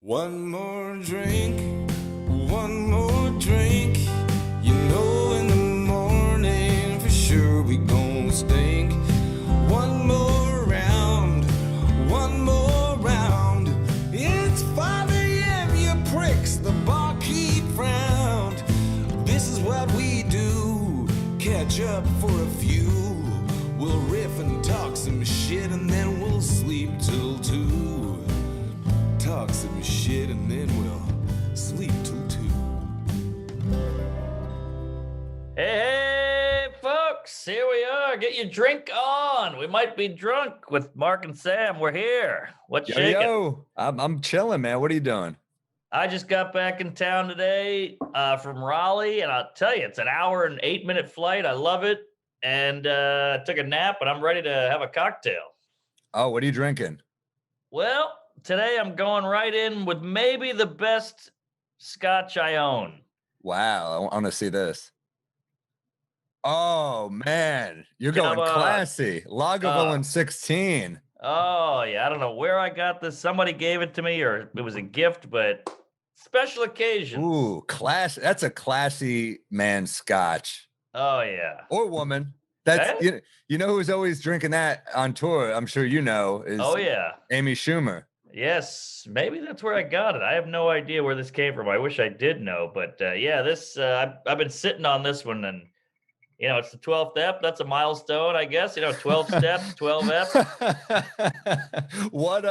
One more drink, one more drink. You know in the morning for sure we gon' stink. One more round, one more round. It's 5 a.m., you pricks, the barkeep frowned. This is what we do, catch up for a few. We'll riff and talk some shit and then we'll sleep till 2. Talk some shit and then we'll sleep till 2. Hey, folks, here we are. Get your drink on. We might be drunk with Mark and Sam. We're here. What's shaking? Yo, I'm chilling, man. What are you doing? I just got back in town today from Raleigh, and I'll tell you, it's an hour and 8-minute flight. I love it. And took a nap, and I'm ready to have a cocktail. Oh, what are you drinking? Well, today I'm going right in with maybe the best scotch I own. Wow, I want to see this. Oh man, you're going classy. Lagavulin 16. Oh yeah, I don't know where I got this. Somebody gave it to me, or it was a gift, but special occasion. Ooh, class. That's a classy man scotch. Oh yeah. Or woman. That's you know who's always drinking that on tour. I'm sure you know is. Oh yeah. Amy Schumer. Yes, maybe that's where I got it. I have no idea where this came from. I wish I did know, but yeah, this I've been sitting on this one, and you know it's the 12th ep. That's a milestone, I guess. You know, 12 steps, 12 ep. What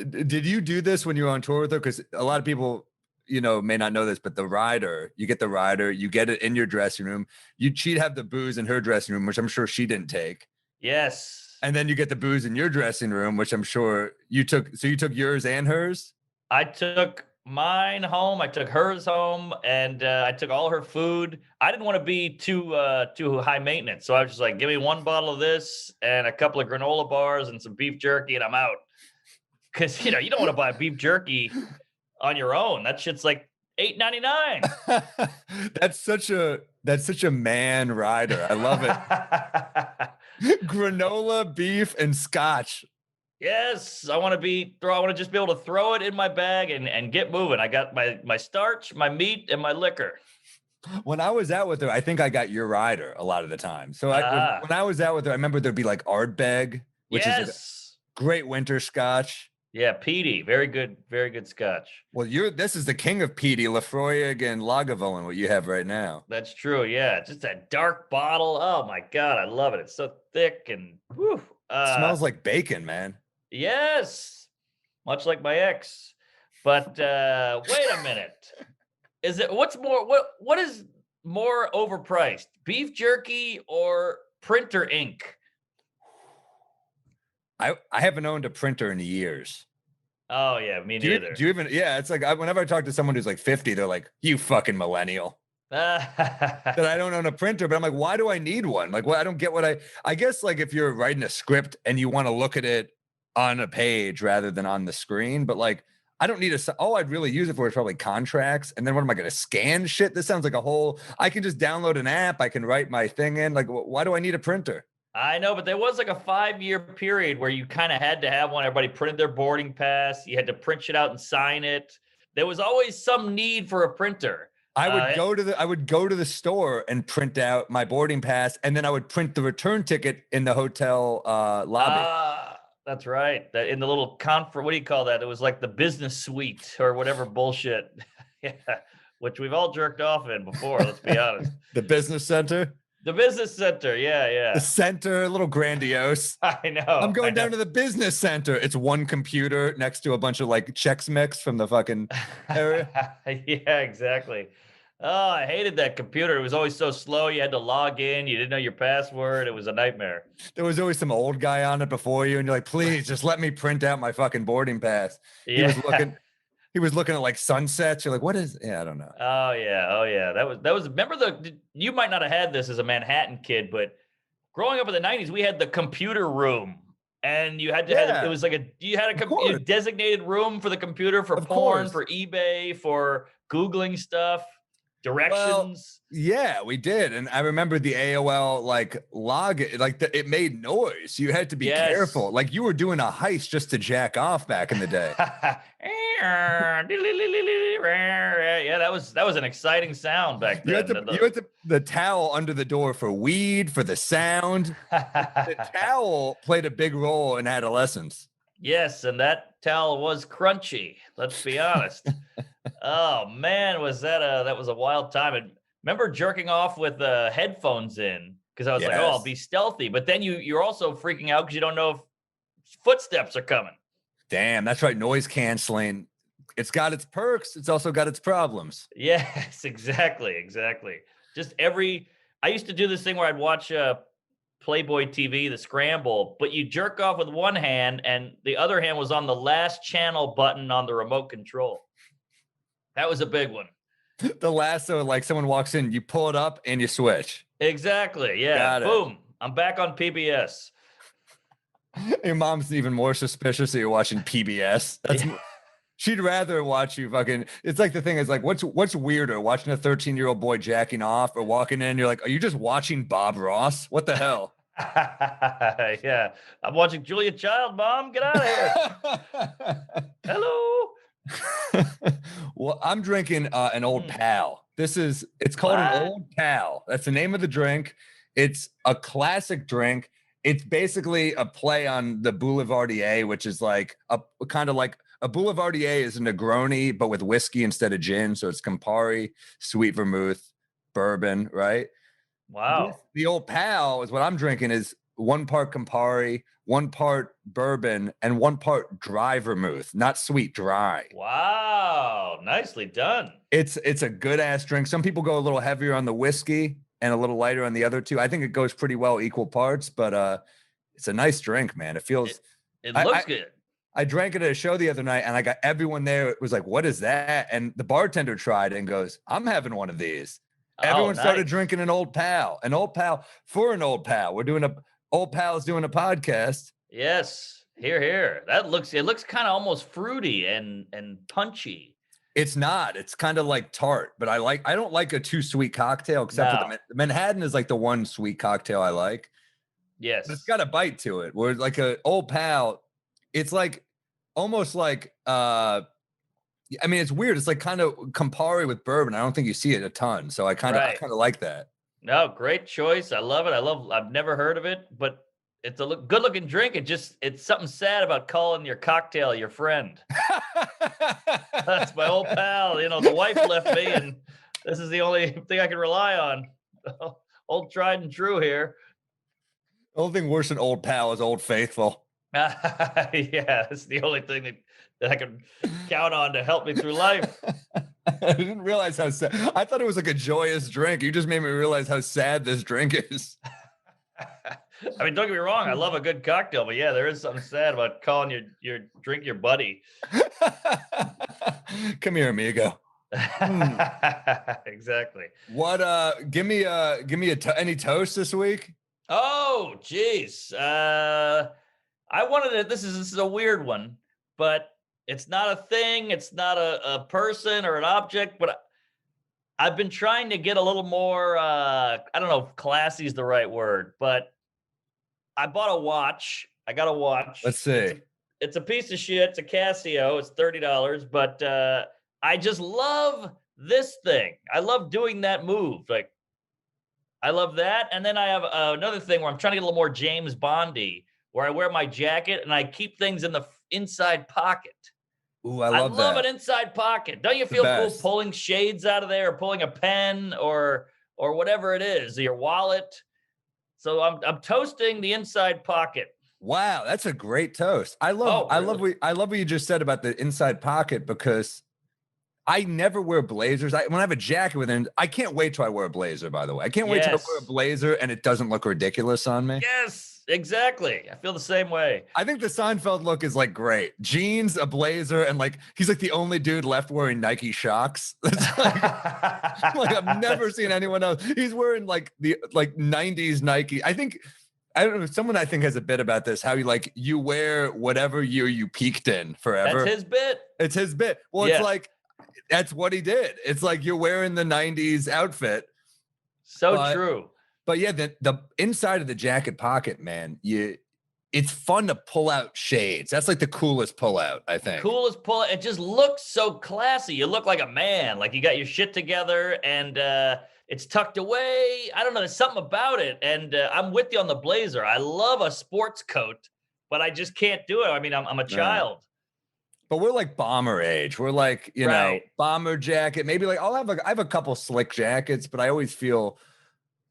did you do this when you were on tour with her? Because a lot of people, you know, may not know this, but the rider, you get the rider, you get it in your dressing room. She'd have the booze in her dressing room, which I'm sure she didn't take. Yes. And then you get the booze in your dressing room, which I'm sure you took. So you took yours and hers? I took mine home. I took hers home, and I took all her food. I didn't want to be too high maintenance, so I was just like, give me one bottle of this and a couple of granola bars and some beef jerky, and I'm out. Because you know you don't want to buy beef jerky on your own. That shit's like $8.99. That's such a man rider. I love it. Granola, beef, and scotch. Yes, I want to just be able to throw it in my bag and get moving. I got my starch, my meat, and my liquor. When I was out with her, I think I got your rider a lot of the time. So when I was out with her, I remember there'd be like Ardbeg, which is like a great winter scotch. Yeah, peaty, very good scotch. Well, this is the king of peaty, Lafroig and Lagavulin, what you have right now. That's true. Yeah, just a dark bottle. Oh my god, I love it. It's so thick and whew. Smells like bacon, man. Yes, much like my ex. But wait a minute. What is more overpriced? Beef jerky or printer ink? I haven't owned a printer in years. Oh yeah, me neither. Do you even? Yeah, it's like whenever I talk to someone who's like 50, they're like, "You fucking millennial." That I don't own a printer, but I'm like, why do I need one? Like, well, I don't get what I guess like if you're writing a script and you want to look at it on a page rather than on the screen, but like I don't need all I'd really use it for is probably contracts. And then what am I going to scan shit? This sounds like I can just download an app. I can write my thing in. Like, why do I need a printer? I know, but there was like a 5-year period where you kind of had to have one. Everybody printed their boarding pass. You had to print it out and sign it. There was always some need for a printer. I would go to the store and print out my boarding pass, and then I would print the return ticket in the hotel lobby. That's right. In the little what do you call that? It was like the business suite or whatever bullshit. Yeah, which we've all jerked off in before. Let's be honest. The business center. The business center, yeah. The center, a little grandiose. I know. I'm going down to the business center. It's one computer next to a bunch of like Chex Mix from the fucking area. Yeah, exactly. Oh, I hated that computer. It was always so slow. You had to log in. You didn't know your password. It was a nightmare. There was always some old guy on it before you, and you're like, please just let me print out my fucking boarding pass. Yeah. He was looking at like sunsets. You're like, what is? Yeah, I don't know. Oh yeah. That was. Remember you might not have had this as a Manhattan kid, but growing up in the '90s, we had the computer room, and you had to have. It was like a designated room for the computer for porn, for eBay, for Googling stuff, directions. Well, yeah, we did, and I remember the AOL it made noise. You had to be careful. Like you were doing a heist just to jack off back in the day. Yeah, that was an exciting sound back You then. had the towel under the door for weed, for the sound. The towel played a big role in adolescence. Yes, and that towel was crunchy. Let's be honest. Oh man, that was a wild time. And remember jerking off with headphones in because I was like, oh, I'll Yes. be stealthy. But then you're also freaking out because you don't know if footsteps are coming. Damn, that's right. Noise canceling. It's got its perks. It's also got its problems. Yes, exactly. Just I used to do this thing where I'd watch Playboy TV, the Scramble, but you jerk off with one hand and the other hand was on the last channel button on the remote control. That was a big one. The lasso, like someone walks in, you pull it up and you switch. Exactly. Yeah. Got it. Boom. I'm back on PBS. Your mom's even more suspicious that you're watching PBS. She'd rather watch you fucking. It's like the thing is like, what's weirder, watching a 13-year-old boy jacking off or walking in? You're like, are you just watching Bob Ross? What the hell? Yeah. I'm watching Julia Child, Mom. Get out of here. Hello. Well, I'm drinking an Old Pal. It's called an Old Pal. That's the name of the drink. It's a classic drink. It's basically a play on the Boulevardier, which is like a kind of like a Boulevardier is a Negroni, but with whiskey instead of gin. So it's Campari, sweet vermouth, bourbon, right? Wow. The Old Pal is what I'm drinking is 1 part Campari, 1 part bourbon, and 1 part dry vermouth, not sweet, dry. Wow. Nicely done. It's a good ass drink. Some people go a little heavier on the whiskey and a little lighter on the other two. I think it goes pretty well equal parts, but it's a nice drink, man. It feels it looks good. I drank it at a show the other night and I got everyone there. It was like, what is that? And the bartender tried it and goes, I'm having one of these. Everyone started drinking an Old Pal. An Old Pal for an Old Pal. Old Pal's doing a podcast. Yes. Here. It looks kind of almost fruity and punchy. It's not. It's kind of like tart, but I don't like a too sweet cocktail except for the Manhattan is like the one sweet cocktail I like. Yes. But it's got a bite to it. Where like a Old Pal, it's like almost like I mean, it's weird. It's like kind of Campari with bourbon. I don't think you see it a ton. So I kind of like that. No, great choice. I love it. I've never heard of it, but it's a good looking drink. It's something sad about calling your cocktail your friend. That's my Old Pal. You know, the wife left me and this is the only thing I can rely on. Old tried and true here. The only thing worse than Old Pal is Old Faithful. Yeah, it's the only thing that I can count on to help me through life. I didn't realize how sad. I thought it was like a joyous drink. You just made me realize how sad this drink is. I mean, don't get me wrong. I love a good cocktail, but yeah, there is something sad about calling your drink your buddy. Come here, amigo. Exactly. What? Give me any toast this week? Oh, geez. I wanted to. This is a weird one, but it's not a thing. It's not a person or an object, but I've been trying to get a little more, I don't know if classy is the right word, but I bought a watch. I got a watch. Let's see. It's a piece of shit. It's a Casio. It's $30, but I just love this thing. I love doing that move. Like, I love that. And then I have another thing where I'm trying to get a little more James Bondy, where I wear my jacket and I keep things in the inside pocket. Ooh, I love an inside pocket. Don't you feel cool pulling shades out of there or pulling a pen or whatever it is, your wallet? So I'm toasting the inside pocket. Wow, that's a great toast. I love what you just said about the inside pocket because I never wear blazers. When I have a jacket within, I can't wait till I wear a blazer, by the way. I can't wait till I wear a blazer and it doesn't look ridiculous on me. Yes, exactly. I feel the same way. I think the Seinfeld look is like great. Jeans, a blazer, and like he's like the only dude left wearing Nike Shocks. That's like I've never seen anyone else. He's wearing like the 90s Nike. I don't know. Someone I think has a bit about this. How you wear whatever year you peaked in forever. That's his bit. It's his bit. Well, It's like that's what he did. It's like you're wearing the 90s outfit. So true. But yeah, the inside of the jacket pocket, man, it it's fun to pull out shades. That's like the coolest pull out, I think. Coolest pull. It just looks so classy. You look like a man. Like you got your shit together and it's tucked away. I don't know. There's something about it. And I'm with you on the blazer. I love a sports coat, but I just can't do it. I mean, I'm a child. But we're like bomber age. We're like, you know, bomber jacket. Maybe like I have a couple slick jackets, but I always feel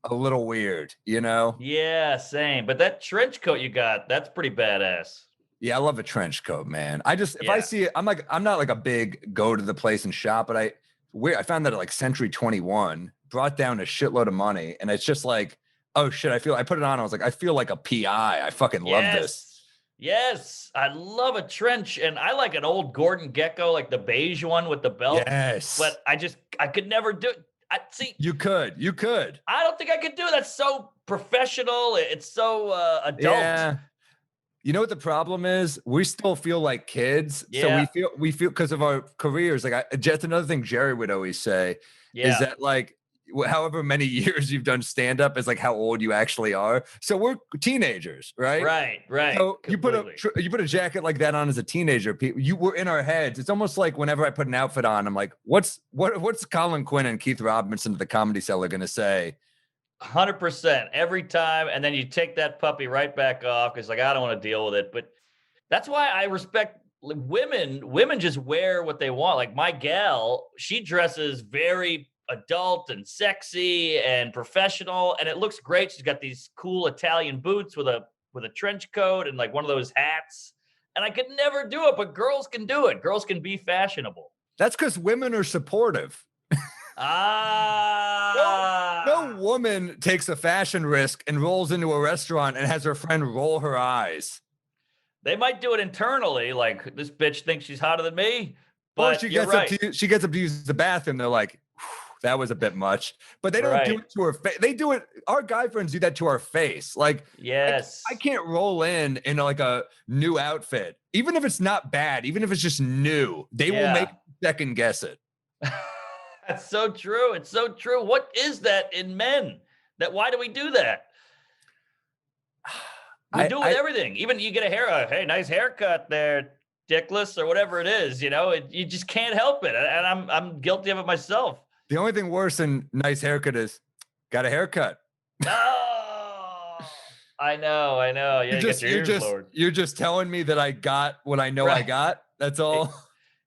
a little weird, you know? Yeah, same. But that trench coat you got, that's pretty badass. Yeah, I love a trench coat, man. If I see it, I'm not like a big go to the place and shop, but I found that at like Century 21, brought down a shitload of money, and it's just like, oh shit, I put it on, I was like, I feel like a PI. I fucking love this. Yes, I love a trench, and I like an old Gordon Gecko, like the beige one with the belt. Yes. But I could never do it. You could. I don't think I could do it. That's so professional. It's so adult. Yeah. You know what the problem is? We still feel like kids. Yeah. So we feel because of our careers. Like just another thing Jerry would always say is that like however many years you've done stand up is like how old you actually are. So we're teenagers, right? Right. So completely. you put a jacket like that on as a teenager. You were in our heads. It's almost like whenever I put an outfit on, I'm like, what's Colin Quinn and Keith Robinson at the Comedy Cellar going to say? 100% every time. And then you take that puppy right back off because like, I don't want to deal with it. But that's why I respect women. Women just wear what they want. Like my gal, she dresses very adult and sexy and professional, and it looks great. She's got these cool Italian boots with a trench coat and like one of those hats. And I could never do it, but girls can do it. Girls can be fashionable. That's because women are supportive. No woman takes a fashion risk and rolls into a restaurant and has her friend roll her eyes. They might do it internally, like this bitch thinks she's hotter than me. But she gets up to use the bathroom. They're like, that was a bit much, but they don't do it to her face. They do it. Our guy friends do that to our face. Like, yes, I can't roll in like a new outfit, even if it's not bad, even if it's just new. They will make second guess it. That's so true. It's so true. What is that in men? Why do we do that? We do everything. Even you get hey, nice haircut there, dickless, or whatever it is. You know, you just can't help it, and I'm guilty of it myself. The only thing worse than nice haircut is got a haircut. Oh, I know. Yeah, you're just telling me that I got what I know I got. That's all.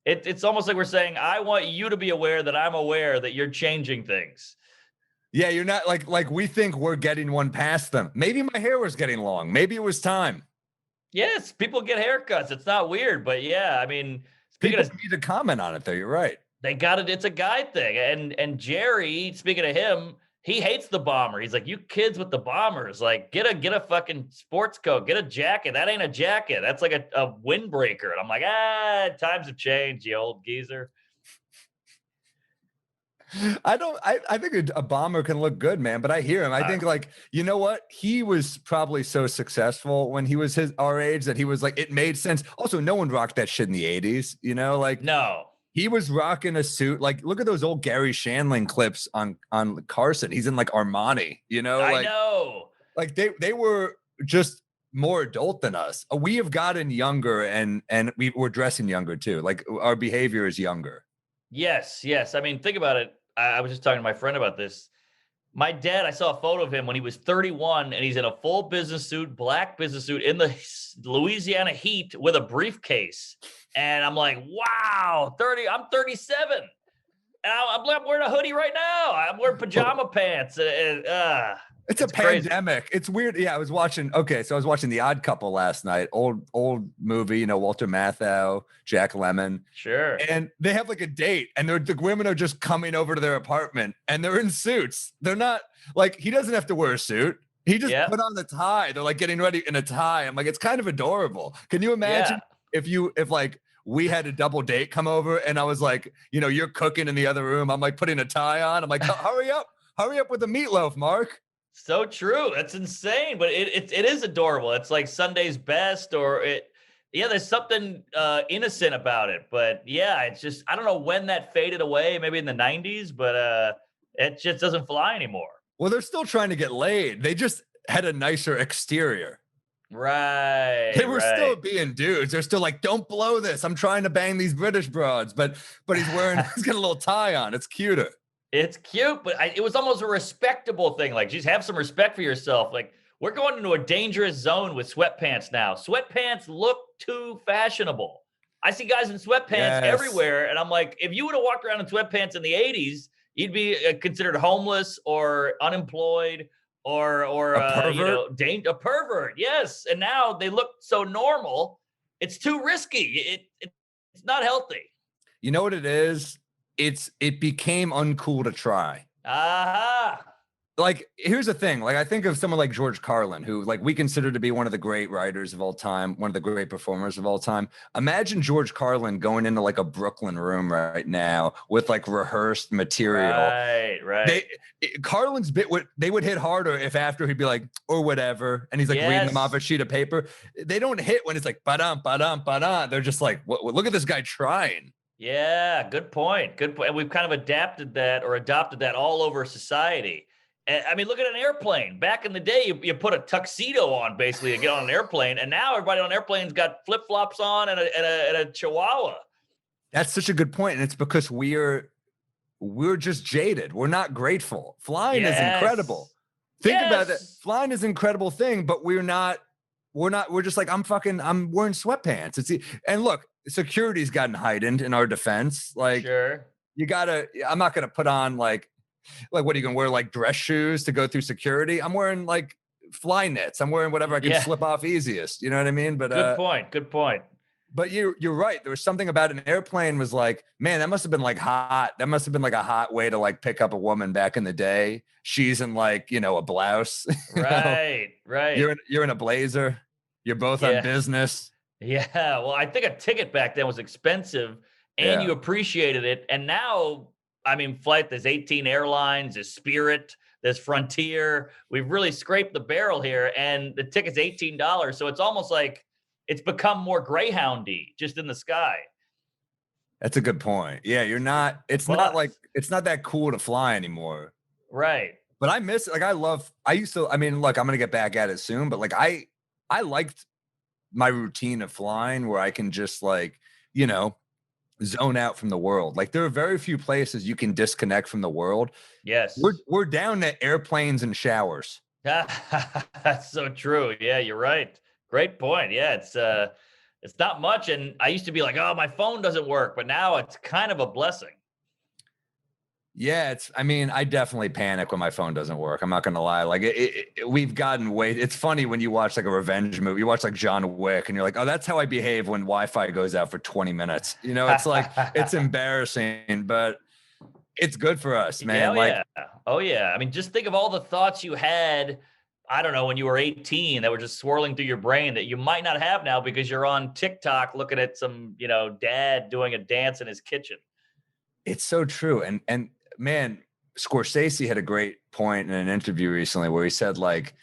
It's almost like we're saying, I want you to be aware that I'm aware that you're changing things. Yeah, you're not like we think we're getting one past them. Maybe my hair was getting long. Maybe it was time. Yes, people get haircuts. It's not weird, but yeah, I mean, people need to comment on it though. You're right. They got it. It's a guy thing. And Jerry, speaking of him, he hates the bomber. He's like, you kids with the bombers, like get a fucking sports coat, get a jacket. That ain't a jacket. That's like a windbreaker. And I'm like, times have changed, you old geezer. I think a bomber can look good, man, but I hear him. I think like, you know what? He was probably so successful when he was our age that he was like, it made sense. Also, no one rocked that shit in the 80s, you know, like no. He was rocking a suit. Like, look at those old Gary Shandling clips on Carson. He's in like Armani, you know? I know. Like they were just more adult than us. We have gotten younger and we're dressing younger too. Like our behavior is younger. Yes. I mean, think about it. I was just talking to my friend about this. My dad, I saw a photo of him when he was 31 and he's in a full business suit, black business suit in the Louisiana heat with a briefcase. And I'm like, wow, I'm 37. And I'm wearing a hoodie right now. I'm wearing pajama pants. It's a pandemic. Crazy. It's weird. Yeah, I was watching The Odd Couple last night. Old movie, you know, Walter Matthau, Jack Lemmon. Sure. And they have like a date and the women are just coming over to their apartment and they're in suits. They're not like, he doesn't have to wear a suit. He just put on the tie. They're like getting ready in a tie. I'm like, it's kind of adorable. Can you imagine if like we had a double date come over and I was like, you know, you're cooking in the other room. I'm like putting a tie on. I'm like, hurry up with the meatloaf, Mark. So true. That's insane, but it is adorable. It's like Sunday's Best there's something innocent about it, but yeah, it's just, I don't know when that faded away, maybe in the 90s, but it just doesn't fly anymore. Well, they're still trying to get laid. They just had a nicer exterior. Right. They were still Right. being dudes. They're still like, don't blow this. I'm trying to bang these British broads, but he's he's got a little tie on. It's cuter. It's cute, but it was almost a respectable thing. Like, just have some respect for yourself. Like, we're going into a dangerous zone with sweatpants now. Sweatpants look too fashionable. I see guys in sweatpants Yes. everywhere, and I'm like, if you would have walked around in sweatpants in the '80s, you'd be considered homeless or unemployed or A pervert? a pervert. Yes, and now they look so normal. It's too risky. It's not healthy. You know what it is? It became uncool to try. Aha. Like, here's the thing. Like, I think of someone like George Carlin, who like we consider to be one of the great writers of all time, one of the great performers of all time. Imagine George Carlin going into like a Brooklyn room right now with like rehearsed material. Right. Carlin's bit they would hit harder if after he'd be like, or whatever, and he's like reading them off a sheet of paper. They don't hit when it's like ba-dum, ba-dum, ba-dum. They're just like, look at this guy trying. Yeah, good point. Good point. And we've kind of adopted that all over society. I mean, look at an airplane. Back in the day, you put a tuxedo on basically to get on an airplane, and now everybody on airplanes got flip flops on and a chihuahua. That's such a good point, and it's because we're just jaded. We're not grateful. Flying is incredible. Think about that. Flying is an incredible thing, but we're just like, I'm wearing sweatpants. And look, security's gotten heightened in our defense. Like, sure. I'm not gonna put on like what are you gonna wear, like dress shoes to go through security? I'm wearing like fly knits. I'm wearing whatever I can slip off easiest. You know what I mean? But good point. But you're right. There was something about an airplane was like, man, that must have been like hot. That must have been like a hot way to like pick up a woman back in the day. She's in like, a blouse. Right. You're in a blazer. You're both on business. Yeah. Well, I think a ticket back then was expensive and you appreciated it. And now, I mean, there's 18 airlines, there's Spirit, there's Frontier. We've really scraped the barrel here, and the ticket's $18. So it's almost like it's become more Greyhound-y, just in the sky. That's a good point. Yeah, it's not that cool to fly anymore. Right. But I miss it. Like, I mean, look, I'm going to get back at it soon, but like, I liked my routine of flying where I can just like, zone out from the world. Like, there are very few places you can disconnect from the world. Yes. We're down to airplanes and showers. That's so true. Yeah, you're right. Great point. Yeah, it's not much. And I used to be like, oh, my phone doesn't work, but now it's kind of a blessing. Yeah, I definitely panic when my phone doesn't work. I'm not going to lie. Like, we've gotten it's funny when you watch like a revenge movie, you watch like John Wick and you're like, oh, that's how I behave when Wi-Fi goes out for 20 minutes. It's like, it's embarrassing, but it's good for us, man. Oh yeah. I mean, just think of all the thoughts you had, I don't know, when you were 18 that were just swirling through your brain that you might not have now because you're on TikTok looking at some, dad doing a dance in his kitchen. It's so true. And man, Scorsese had a great point in an interview recently where he said, like,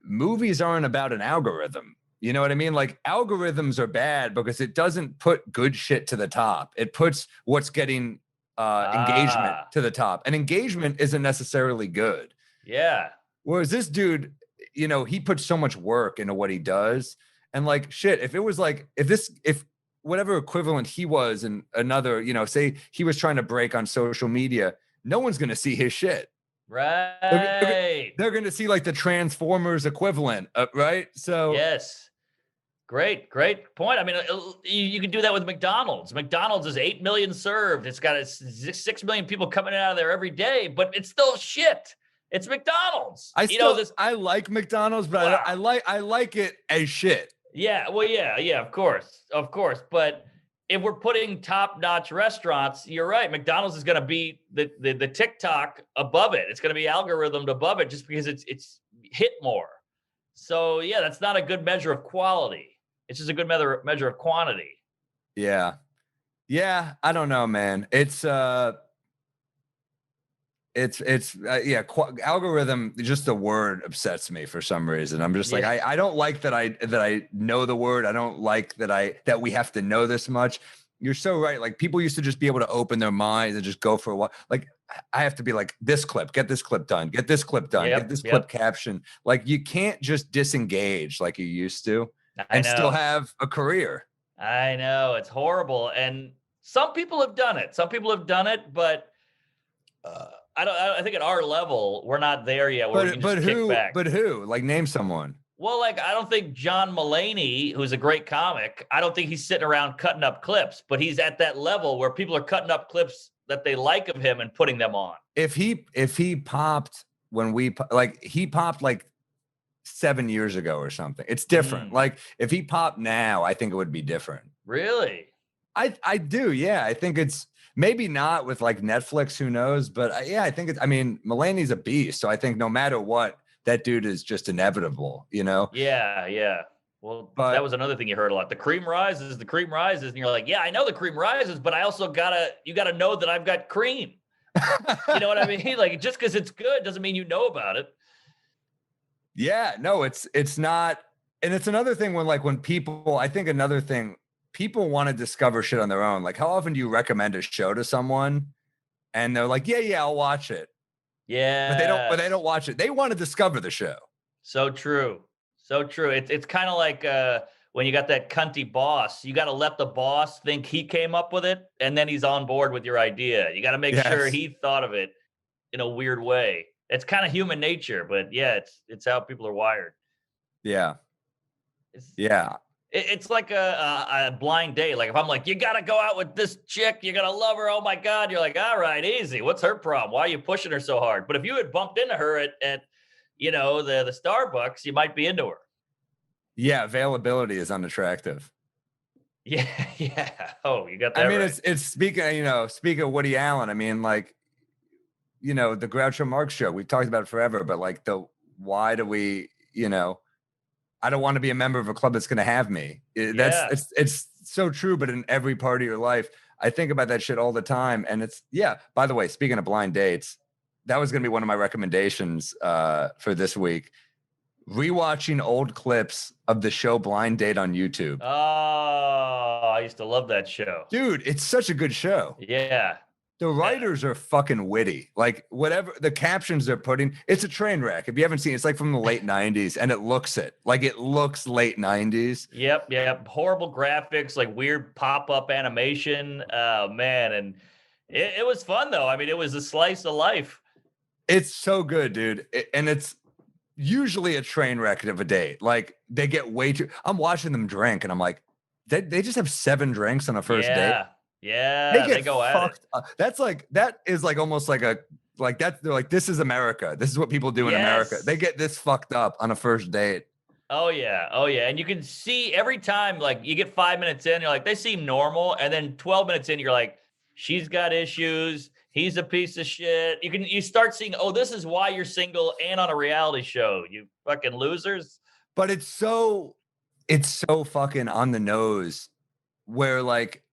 movies aren't about an algorithm. You know what I mean? Like, algorithms are bad because it doesn't put good shit to the top. It puts what's getting engagement to the top. And engagement isn't necessarily good. Yeah. Whereas this dude, he puts so much work into what he does. And like, shit, if it was like, if whatever equivalent he was in another, say he was trying to break on social media, no one's going to see his shit. Right. They're going to see like the Transformers equivalent, right? So yes. Great point. I mean, you can do that with McDonald's. McDonald's is 8 million served. It's got 6 million people coming out of there every day, but it's still shit. It's McDonald's. I like McDonald's, but I like it as shit. Yeah, well, yeah, of course. But if we're putting top-notch restaurants, you're right. McDonald's is going to be the TikTok above it. It's going to be algorithmed above it just because it's hit more. So yeah, that's not a good measure of quality. It's just a good measure of quantity. Yeah. I don't know, man. Algorithm, just the word upsets me for some reason. I'm just like, I don't like that I know the word. I don't like that we have to know this much. You're so right. Like, people used to just be able to open their minds and just go for a while. Like, I have to be like, this clip, get this clip done, get this clip done, get this clip caption. Like, you can't just disengage like you used to and still have a career. I know, it's horrible. And some people have done it. But I think at our level, we're not there yet where we can just kick back. But who? Like, name someone. Well, like, I don't think John Mulaney, who's a great comic, I don't think he's sitting around cutting up clips, but he's at that level where people are cutting up clips that they like of him and putting them on. If he popped he popped like 7 years ago or something, it's different. Like, if he popped now, I think it would be different. Really? I do. Yeah. I think it's maybe not with like Netflix, who knows, but I think Mulaney's a beast. So I think no matter what, that dude is just inevitable, you know? Yeah. Well, that was another thing you heard a lot. The cream rises. And you're like, yeah, I know the cream rises, but I also you gotta know that I've got cream. You know what I mean? Like, just because it's good doesn't mean you know about it. Yeah, no, it's not. And it's another thing when people want to discover shit on their own. Like, how often do you recommend a show to someone and they're like, yeah, I'll watch it. Yeah. But they don't watch it. They want to discover the show. So true. It's kind of like when you got that cunty boss, you got to let the boss think he came up with it, and then he's on board with your idea. You got to make sure he thought of it in a weird way. It's kind of human nature, but yeah, it's how people are wired. Yeah. It's like a blind date. Like, if I'm like, you got to go out with this chick, you're going to love her. Oh my God. You're like, all right, easy. What's her problem? Why are you pushing her so hard? But if you had bumped into her at the Starbucks, you might be into her. Yeah. Availability is unattractive. Yeah. Oh, you got that. I mean, right. it's speaking of Woody Allen. I mean, like, the Groucho Marx show, we've talked about it forever, but like why do we, I don't want to be a member of a club that's going to have me. It's so true. But in every part of your life, I think about that shit all the time. And by the way, speaking of blind dates, that was going to be one of my recommendations for this week. Rewatching old clips of the show Blind Date on YouTube. Oh, I used to love that show. Dude, it's such a good show. Yeah. The writers are fucking witty. Like, whatever the captions they're putting, it's a train wreck. If you haven't seen it, it's like from the late 90s, and it looks late 90s. Yep. Horrible graphics, like weird pop-up animation. Man. And it was fun, though. I mean, it was a slice of life. It's so good, dude. And it's usually a train wreck of a date. Like, they get way too. I'm watching them drink, and I'm like, they just have 7 drinks on a first date. Yeah, they go at it. That is like almost like they're like, this is America. This is what people do in America. They get this fucked up on a first date. Oh yeah. And you can see every time, like, you get 5 minutes in, you're like, they seem normal. And then 12 minutes in, you're like, she's got issues. He's a piece of shit. You start seeing, oh, this is why you're single and on a reality show, you fucking losers. But it's so fucking on the nose where, like,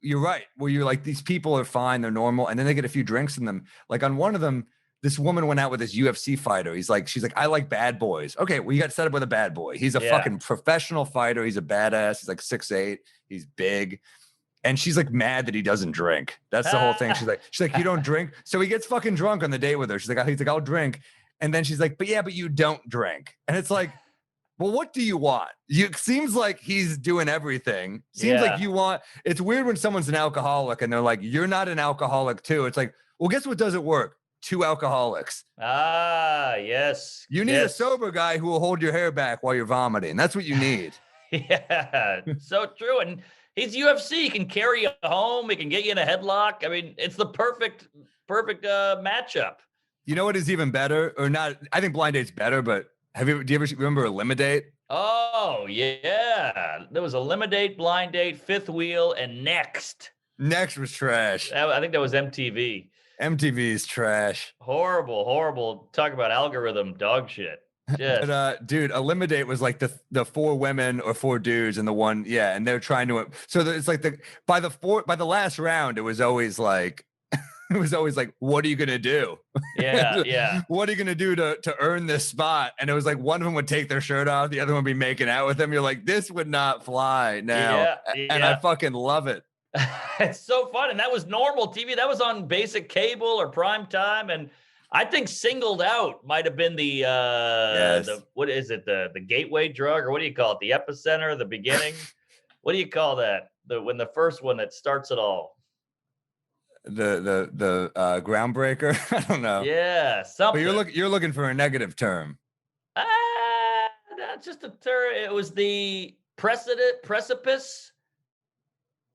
you're right. Where you're like, these people are fine, they're normal, and then they get a few drinks in them. Like, on one of them, this woman went out with this UFC fighter. She's like, I like bad boys. Okay, well, you got set up with a bad boy. He's a fucking professional fighter. He's a badass. He's like 6'8". He's big. And she's like mad that he doesn't drink. That's the whole thing. She's like, you don't drink. So he gets fucking drunk on the date with her. He's like, I'll drink. And then she's like, but you don't drink. And it's like, well, what do you want? It seems like he's doing everything. Seems like you want. It's weird when someone's an alcoholic and they're like, you're not an alcoholic too. It's like, well, guess what doesn't work? 2 alcoholics. Ah, yes. You need a sober guy who will hold your hair back while you're vomiting. That's what you need. Yeah, so true. And he's UFC. He can carry you home. He can get you in a headlock. I mean, it's the perfect matchup. You know what is even better, or not? I think Blind Date's better, but do you ever remember Eliminate? Oh, yeah. There was Eliminate, Blind Date, Fifth Wheel, and Next. Next was trash. I think that was MTV. MTV's trash. Horrible. Talk about algorithm dog shit. But, dude, Eliminate was like the 4 women or 4 dudes and the one, and they're trying to. So it's like by the last round, it was always like, what are you gonna do? Yeah. What are you gonna do to earn this spot? And it was like one of them would take their shirt off, the other one would be making out with them. You're like, this would not fly now. And I fucking love it. It's so fun. And that was normal TV. That was on basic cable or prime time. And I think Singled Out might have been Yes. the what is it? The gateway drug, or what do you call it? The epicenter, the beginning? What do you call that? The first one that starts it all. The groundbreaker. I don't know. Yeah, But something. you're looking for a negative term. That's just a term. It was the precipice.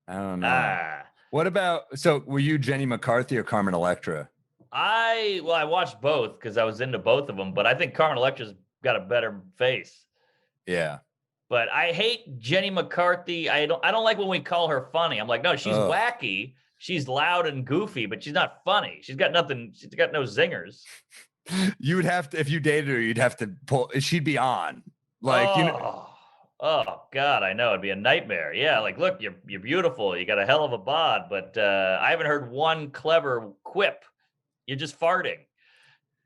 I don't know. Ah. What about, so were you Jenny McCarthy or Carmen Electra? I watched both because I was into both of them, but I think Carmen Electra's got a better face. Yeah. But I hate Jenny McCarthy. I don't like when we call her funny. I'm like, no, she's wacky. She's loud and goofy, but she's not funny. She's got nothing. She's got no zingers. You would have to, if you dated her, you'd have to pull, she'd be on. Like, oh God, I know it'd be a nightmare. Yeah, like, look, you're beautiful. You got a hell of a bod, but I haven't heard one clever quip. You're just farting.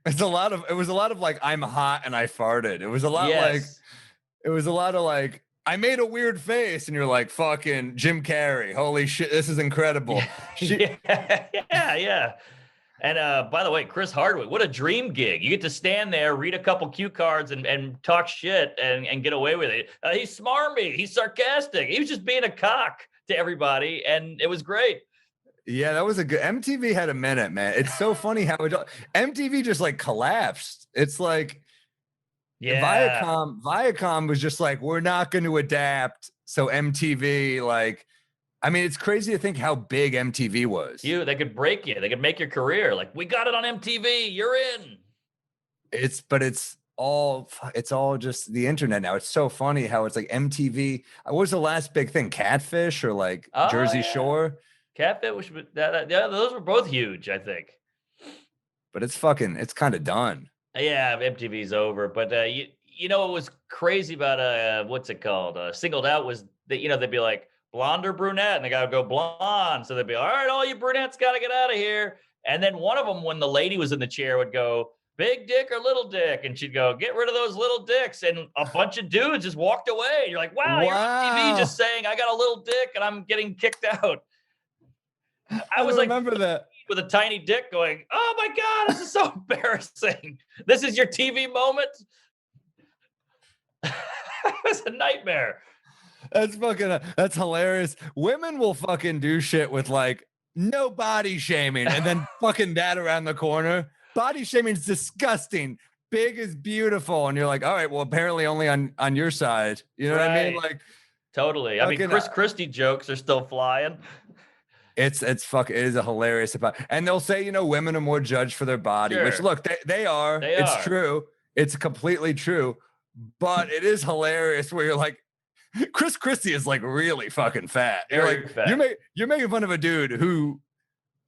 it was a lot of like, I'm hot and I farted. It was a lot like, I made a weird face, and you're like, fucking Jim Carrey. Holy shit, this is incredible. Yeah. And by the way, Chris Hardwick, what a dream gig. You get to stand there, read a couple cue cards and talk shit and get away with it. He's smarmy. He's sarcastic. He was just being a cock to everybody, and it was great. Yeah, that was a good, MTV had a minute, man. It's so funny how MTV just like collapsed. It's like, yeah, Viacom was just like, we're not going to adapt. So MTV, like, I mean, it's crazy to think how big MTV was. They could break you. They could make your career. Like, we got it on MTV. You're in. It's all just the internet now. It's so funny how it's like MTV. What was the last big thing? Catfish or like Jersey Shore? Catfish, yeah, those were both huge, I think. But it's kind of done. Yeah, MTV's over. But you know what was crazy about what's it called? Singled Out was that, they'd be like, blonde or brunette, and they gotta go blonde. So they'd be, all right, all you brunettes gotta get out of here. And then one of them, when the lady was in the chair, would go, big dick or little dick, and she'd go, get rid of those little dicks. And a bunch of dudes just walked away. You're like, wow. You're on TV just saying, I got a little dick and I'm getting kicked out. I was like, remember that with a tiny dick going, oh my God, this is so embarrassing. This is your TV moment. It was a nightmare. That's hilarious. Women will fucking do shit with like no body shaming and then fucking that around the corner. Body shaming is disgusting. Big is beautiful. And you're like, all right, well, apparently only on your side. You know what I mean? Like, totally. I mean, Chris Christie jokes are still flying. It is a hilarious about, and they'll say, women are more judged for their body, which look, they are. It's true. It's completely true. But it is hilarious where you're like, Chris Christie is like really fucking fat. You're like, fat. You're making fun of a dude who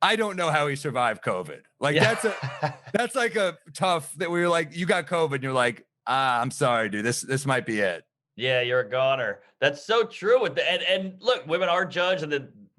I don't know how he survived COVID. Like that's like a tough that we were like, you got COVID, and you're like, I'm sorry, dude. This might be it. Yeah, you're a goner. That's so true. And look, women are judged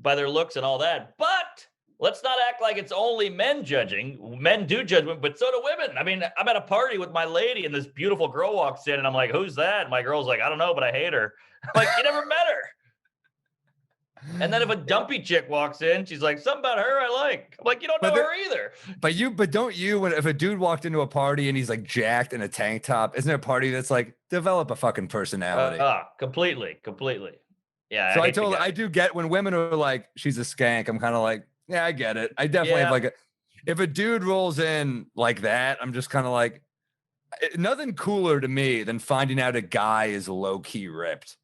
by their looks and all that, but let's not act like it's only men judging. Men do judge women, but so do women. I mean, I'm at a party with my lady and this beautiful girl walks in and I'm like, who's that? And my girl's like, I don't know, but I hate her. I'm like, you never met her. And then if a dumpy chick walks in, she's like, something about her I like. I'm like, you don't know her either. But don't you, if a dude walked into a party and he's like jacked in a tank top, isn't there a party that's like, develop a fucking personality? Completely. Yeah. So I do get when women are like, she's a skank. I'm kind of like, yeah, I get it. I definitely have like if a dude rolls in like that, I'm just kind of like, nothing cooler to me than finding out a guy is low key ripped.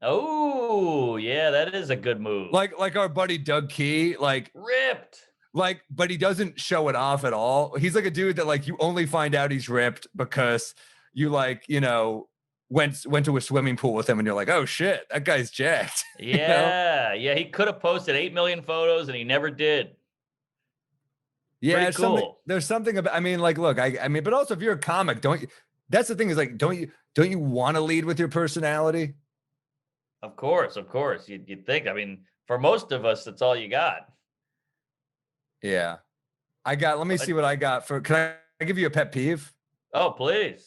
Oh, yeah, that is a good move. Like our buddy Doug Key, like ripped. Like, but he doesn't show it off at all. He's like a dude that like you only find out he's ripped because you like, went to a swimming pool with him and you're like, oh shit, that guy's jacked. Yeah. Yeah. He could have posted 8 million photos and he never did. Yeah. Cool. There's something about, I mean, like, look, I mean, but also if you're a comic, that's the thing is like, don't you want to lead with your personality? Of course. You'd think, I mean, for most of us, that's all you got. Yeah. Let me see what I got can I give you a pet peeve? Oh, please.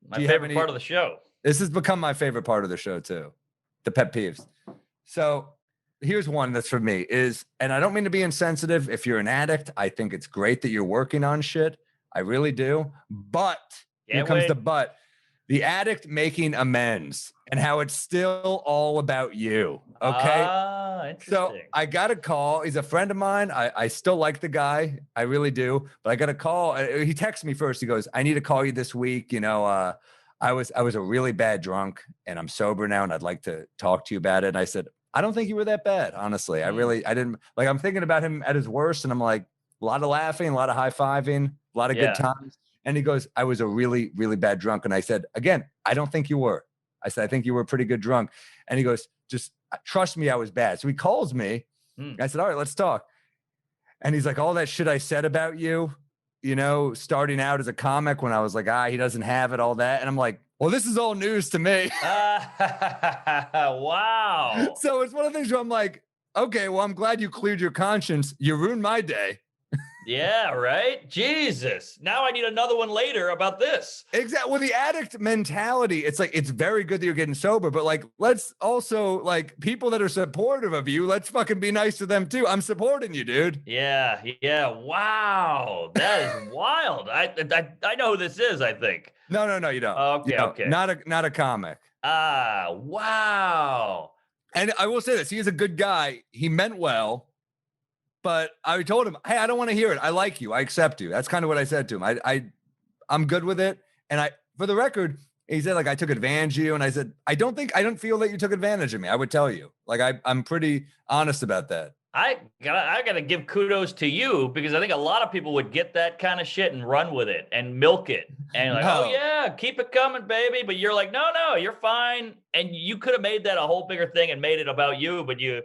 My favorite part of the show. This has become my favorite part of the show too. The pet peeves. So here's one that's for me is, and I don't mean to be insensitive. If you're an addict, I think it's great that you're working on shit. I really do. But here comes the but. The addict making amends and how it's still all about you. Okay. Interesting. So I got a call. He's a friend of mine. I still like the guy. I really do. But I got a call. He texted me first. He goes, I need to call you this week. You know, I was a really bad drunk and I'm sober now and I'd like to talk to you about it. And I said, I don't think you were that bad. Honestly, I didn't like, I'm thinking about him at his worst and I'm like, a lot of laughing, a lot of high-fiving, a lot of good times. And he goes, I was a really, really bad drunk. And I said, again, I don't think you were. I said, I think you were a pretty good drunk. And he goes, just trust me, I was bad. So he calls me. I said, all right, let's talk. And he's like, all that shit I said about you, you know, starting out as a comic when I was like, he doesn't have it, all that. And I'm like, well, this is all news to me. Wow. So it's one of the things where I'm like, okay, well, I'm glad you cleared your conscience. You ruined my day. Yeah, right. Jesus. Now I need another one later about this. Exactly. Well, the addict mentality, it's like, it's very good that you're getting sober, but like, let's also like people that are supportive of you, let's fucking be nice to them too. I'm supporting you, dude. Yeah. Yeah. Wow. That is wild. I know who this is, I think. No, you don't. Okay. You don't. Okay. Not a comic. Wow. And I will say this, he is a good guy. He meant well. But I told him, hey, I don't want to hear it. I like you. I accept you. That's kind of what I said to him. I'm good with it. And for the record, he said, like, I took advantage of you. And I said, I don't feel that you took advantage of me. I would tell you. Like, I'm pretty honest about that. I gotta give kudos to you because I think a lot of people would get that kind of shit and run with it and milk it. And like, oh yeah, keep it coming, baby. But you're like, no, you're fine. And you could have made that a whole bigger thing and made it about you, but you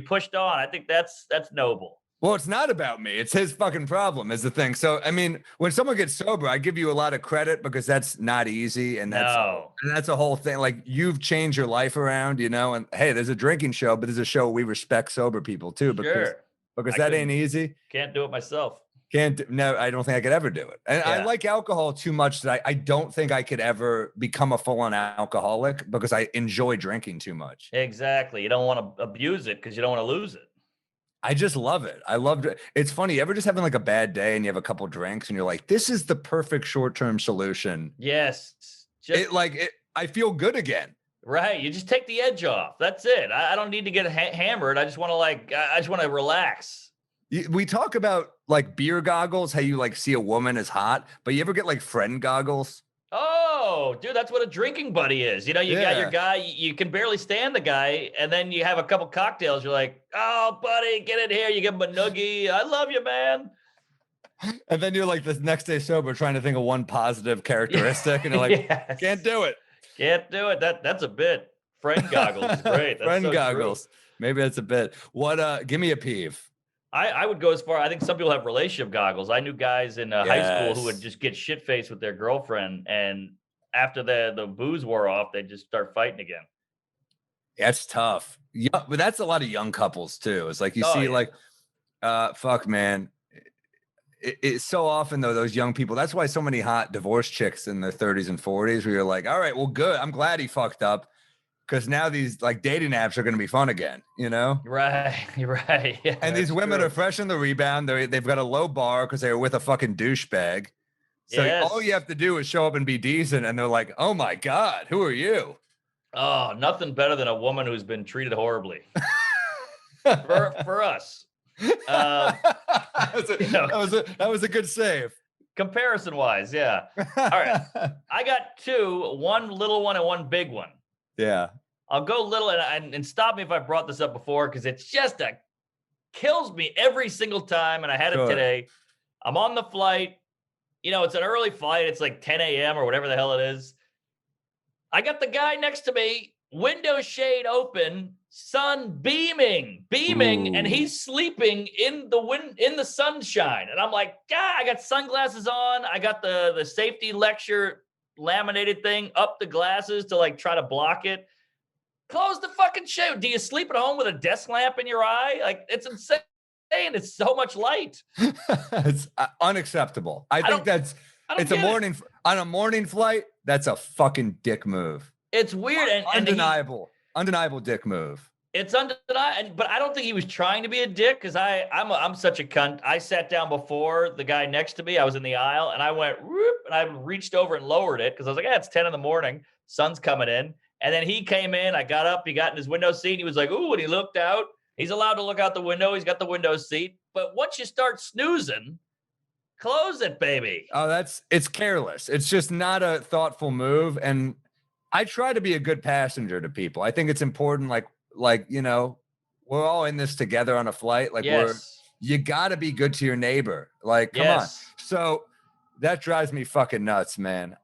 pushed on. I think that's noble. Well, it's not about me. It's his fucking problem is the thing. So, I mean, when someone gets sober, I give you a lot of credit because that's not easy. And that's a whole thing. Like you've changed your life around, you know, and hey, there's a drinking show, but there's a show we respect sober people too, because that ain't easy. Can't do it myself. No, I don't think I could ever do it. And I like alcohol too much that I don't think I could ever become a full-on alcoholic because I enjoy drinking too much. Exactly. You don't want to abuse it because you don't want to lose it. I just love it. I loved it. It's funny. You ever just having like a bad day and you have a couple drinks and you're like, this is the perfect short-term solution. Yes. I feel good again. Right. You just take the edge off. That's it. I don't need to get hammered. I just want to relax. We talk about like beer goggles, how you like see a woman as hot, but you ever get like friend goggles? Oh, dude, that's what a drinking buddy is. You know, you got your guy, you can barely stand the guy, and then you have a couple cocktails. You're like, oh, buddy, get in here. You give him a noogie. I love you, man. And then you're like the next day sober trying to think of one positive characteristic, and you're like, can't do it. Can't do it. That's a bit. Friend goggles is great. That's friend goggles. True. Maybe that's a bit. What? Give me a peeve. I would go as far. I think some people have relationship goggles. I knew guys in high school who would just get shit faced with their girlfriend, and after the booze wore off, they'd just start fighting again. That's tough. Yeah, but that's a lot of young couples too. It's like you see, like, fuck, man. It's so often though those young people. That's why so many hot divorced chicks in their 30s and 40s, where you're like, all right, well, good. I'm glad he fucked up. Because now these like dating apps are going to be fun again, you know? Right. Yeah, and these women are fresh on the rebound. They've got a low bar because they were with a fucking douchebag. So all you have to do is show up and be decent. And they're like, oh my God, who are you? Oh, nothing better than a woman who's been treated horribly. for us. That was a good save. Comparison wise, yeah. All right. I got two, one little one and one big one. Yeah. I'll go little and stop me if I brought this up before because it's just kills me every single time. And I had it today. I'm on the flight. You know, it's an early flight. It's like 10 a.m. or whatever the hell it is. I got the guy next to me, window shade open, sun beaming, Ooh. And he's sleeping in the sunshine. And I'm like, God, I got sunglasses on. I got the safety lecture laminated thing up the glasses to like try to block it. Close the fucking shade. Do you sleep at home with a desk lamp in your eye? Like, it's insane. It's so much light. It's unacceptable. I think it's on a morning flight. That's a fucking dick move. It's weird and undeniable dick move. It's undeniable, but I don't think he was trying to be a dick because I'm such a cunt. I sat down before the guy next to me. I was in the aisle and I went whoop, and I reached over and lowered it because I was like, it's 10 in the morning, sun's coming in. And then he came in, I got up, he got in his window seat, he was like, ooh, and he looked out. He's allowed to look out the window, he's got the window seat. But once you start snoozing, close it, baby. Oh, it's careless. It's just not a thoughtful move. And I try to be a good passenger to people. I think it's important, like, you know, we're all in this together on a flight. Like you gotta be good to your neighbor. Like, come on. So that drives me fucking nuts, man.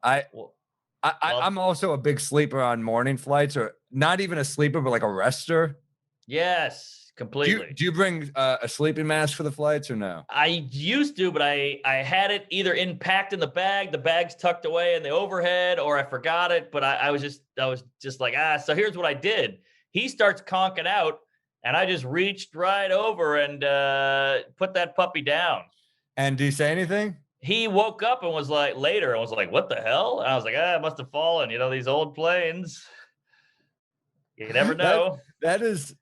I'm also a big sleeper on morning flights, or not even a sleeper, but like a rester. Yes, completely. Do you bring a sleeping mask for the flights or no? I used to, but I had it either packed in the bag's tucked away in the overhead, or I forgot it. But I was just like, so here's what I did. He starts conking out, and I just reached right over and put that puppy down. And do you say anything? He woke up and was like, later, and was like, what the hell? And I was like, it must have fallen. You know, these old planes. You never know. That is,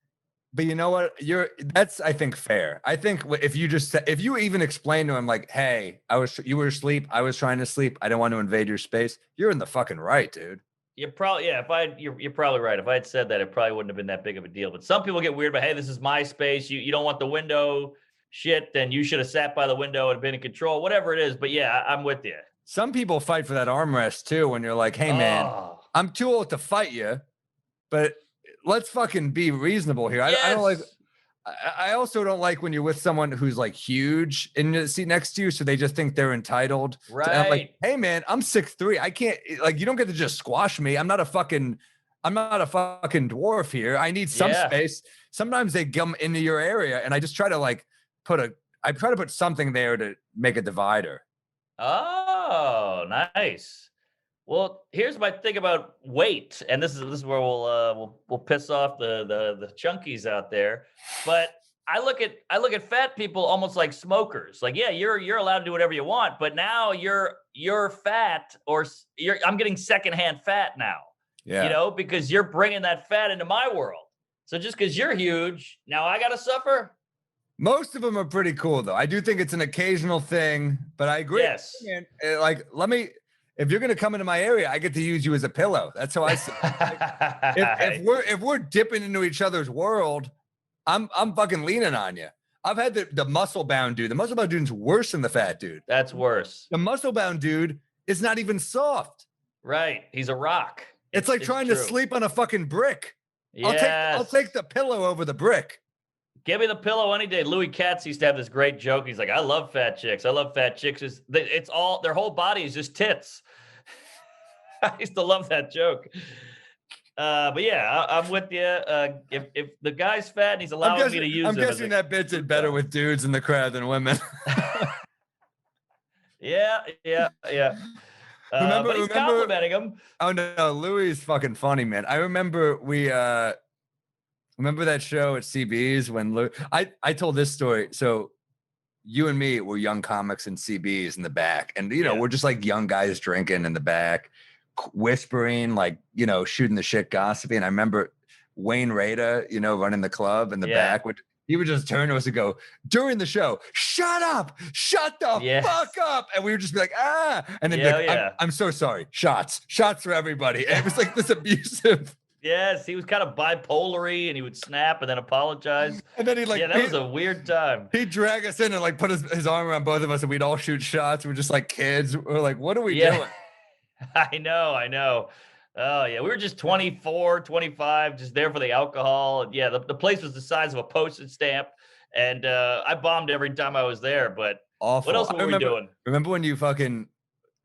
but you know what? That's, I think, fair. I think if you even explain to him like, hey, you were asleep, I was trying to sleep, I don't want to invade your space, you're in the fucking right, dude. You're probably you're probably right. If I had said that, it probably wouldn't have been that big of a deal. But some people get weird, but hey, this is my space. You don't want the window shit, then you should have sat by the window and been in control, whatever it is. But yeah, I'm with you. Some people fight for that armrest too when you're like, hey man, I'm too old to fight you, but let's fucking be reasonable here. Yes. I don't like. I also don't like when you're with someone who's like huge in the seat next to you, so they just think they're entitled. Right. I'm like, hey man, I'm 6'3". I can't, like, you don't get to just squash me. I'm not a fucking dwarf here. I need some space. Sometimes they come into your area, and I just try to like put something there to make a divider. Oh, nice. Well, here's my thing about weight, and this is where we'll piss off the chunkies out there. But I look at fat people almost like smokers. Like, yeah, you're allowed to do whatever you want, but now you're fat, or I'm getting secondhand fat now. Yeah, you know, because you're bringing that fat into my world. So just because you're huge, now I gotta suffer. Most of them are pretty cool, though. I do think it's an occasional thing, but I agree. Yes, man, like if you're gonna come into my area, I get to use you as a pillow. That's how I see it. If we're dipping into each other's world, I'm fucking leaning on you. I've had the muscle bound dude. The muscle bound dude's worse than the fat dude. That's worse. The muscle bound dude is not even soft. Right. He's a rock. It's like trying to sleep on a fucking brick. Yes. I'll take the pillow over the brick. Give me the pillow any day. Louis Katz used to have this great joke. He's like, I love fat chicks. I love fat chicks. It's all, their whole body is just tits. I used to love that joke. But yeah, I'm with you. If the guy's fat and he's allowing me to use I'm guessing that bit's it better with dudes in the crowd than women. Yeah. But he's complimenting him. Oh no, Louis is fucking funny, man. I remember remember that show at CB's when I told this story. So you and me were young comics in CB's in the back, and we're just like young guys drinking in the back, whispering, like, shooting the shit, gossiping. I remember Wayne Rada, running the club in the back, he would just turn to us and go during the show, shut the fuck up. And we would just be like, and then I'm so sorry. Shots for everybody. And it was like this abusive. Yes, he was kind of bipolar-y, and he would snap and then apologize. And then that was a weird time. He'd drag us in and like put his arm around both of us, and we'd all shoot shots. We're just like kids. We're like, what are we doing? I know. Oh, yeah. We were just 24, 25, just there for the alcohol. Yeah, the place was the size of a postage stamp. And I bombed every time I was there. But awful. What else were we doing? Remember when you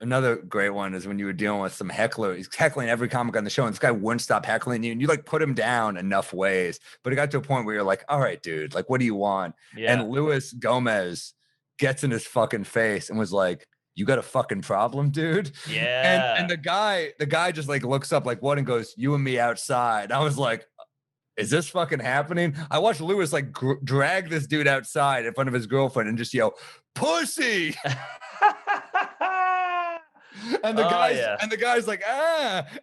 another great one is when you were dealing with some heckler. He's heckling every comic on the show, and this guy wouldn't stop heckling you. And you like put him down enough ways. But it got to a point where you're like, all right, dude, like, what do you want? Yeah. And Luis Gomez gets in his fucking face and was like, you got a fucking problem, dude? Yeah. And the guy just like looks up like, what? And goes, you and me outside. I was like, is this fucking happening? I watched Luis like drag this dude outside in front of his girlfriend and just yell, pussy. And the guy's like,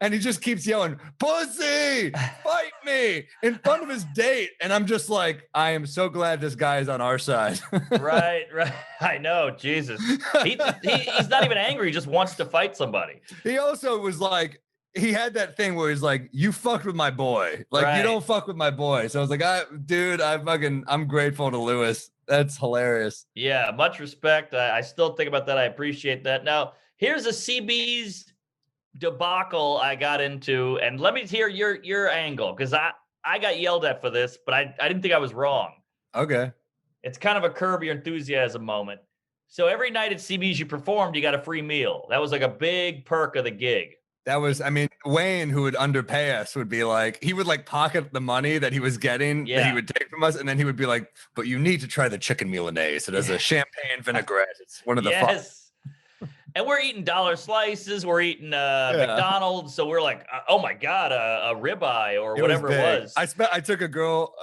and he just keeps yelling, pussy, fight me in front of his date. And I'm just like, I am so glad this guy is on our side. Right. I know, Jesus. He's not even angry. He just wants to fight somebody. He also was like, he had that thing where he's like, you fucked with my boy. Like, you don't fuck with my boy. So I was like, I'm grateful to Lewis. That's hilarious. Yeah, much respect. I still think about that. I appreciate that. Now, here's a CB's debacle I got into, and let me hear your angle, because I got yelled at for this, but I didn't think I was wrong. Okay. It's kind of a Curb Your Enthusiasm moment. So every night at CB's you performed, you got a free meal. That was like a big perk of the gig. That was, I mean, Wayne, who would underpay us, would be like, he would like pocket the money that he was getting that he would take from us. And then he would be like, but you need to try the chicken Milanese. It has a champagne vinaigrette. It's one of the yes. And we're eating dollar slices. We're eating McDonald's. So we're like, oh my God, a ribeye or whatever it was. I took a girl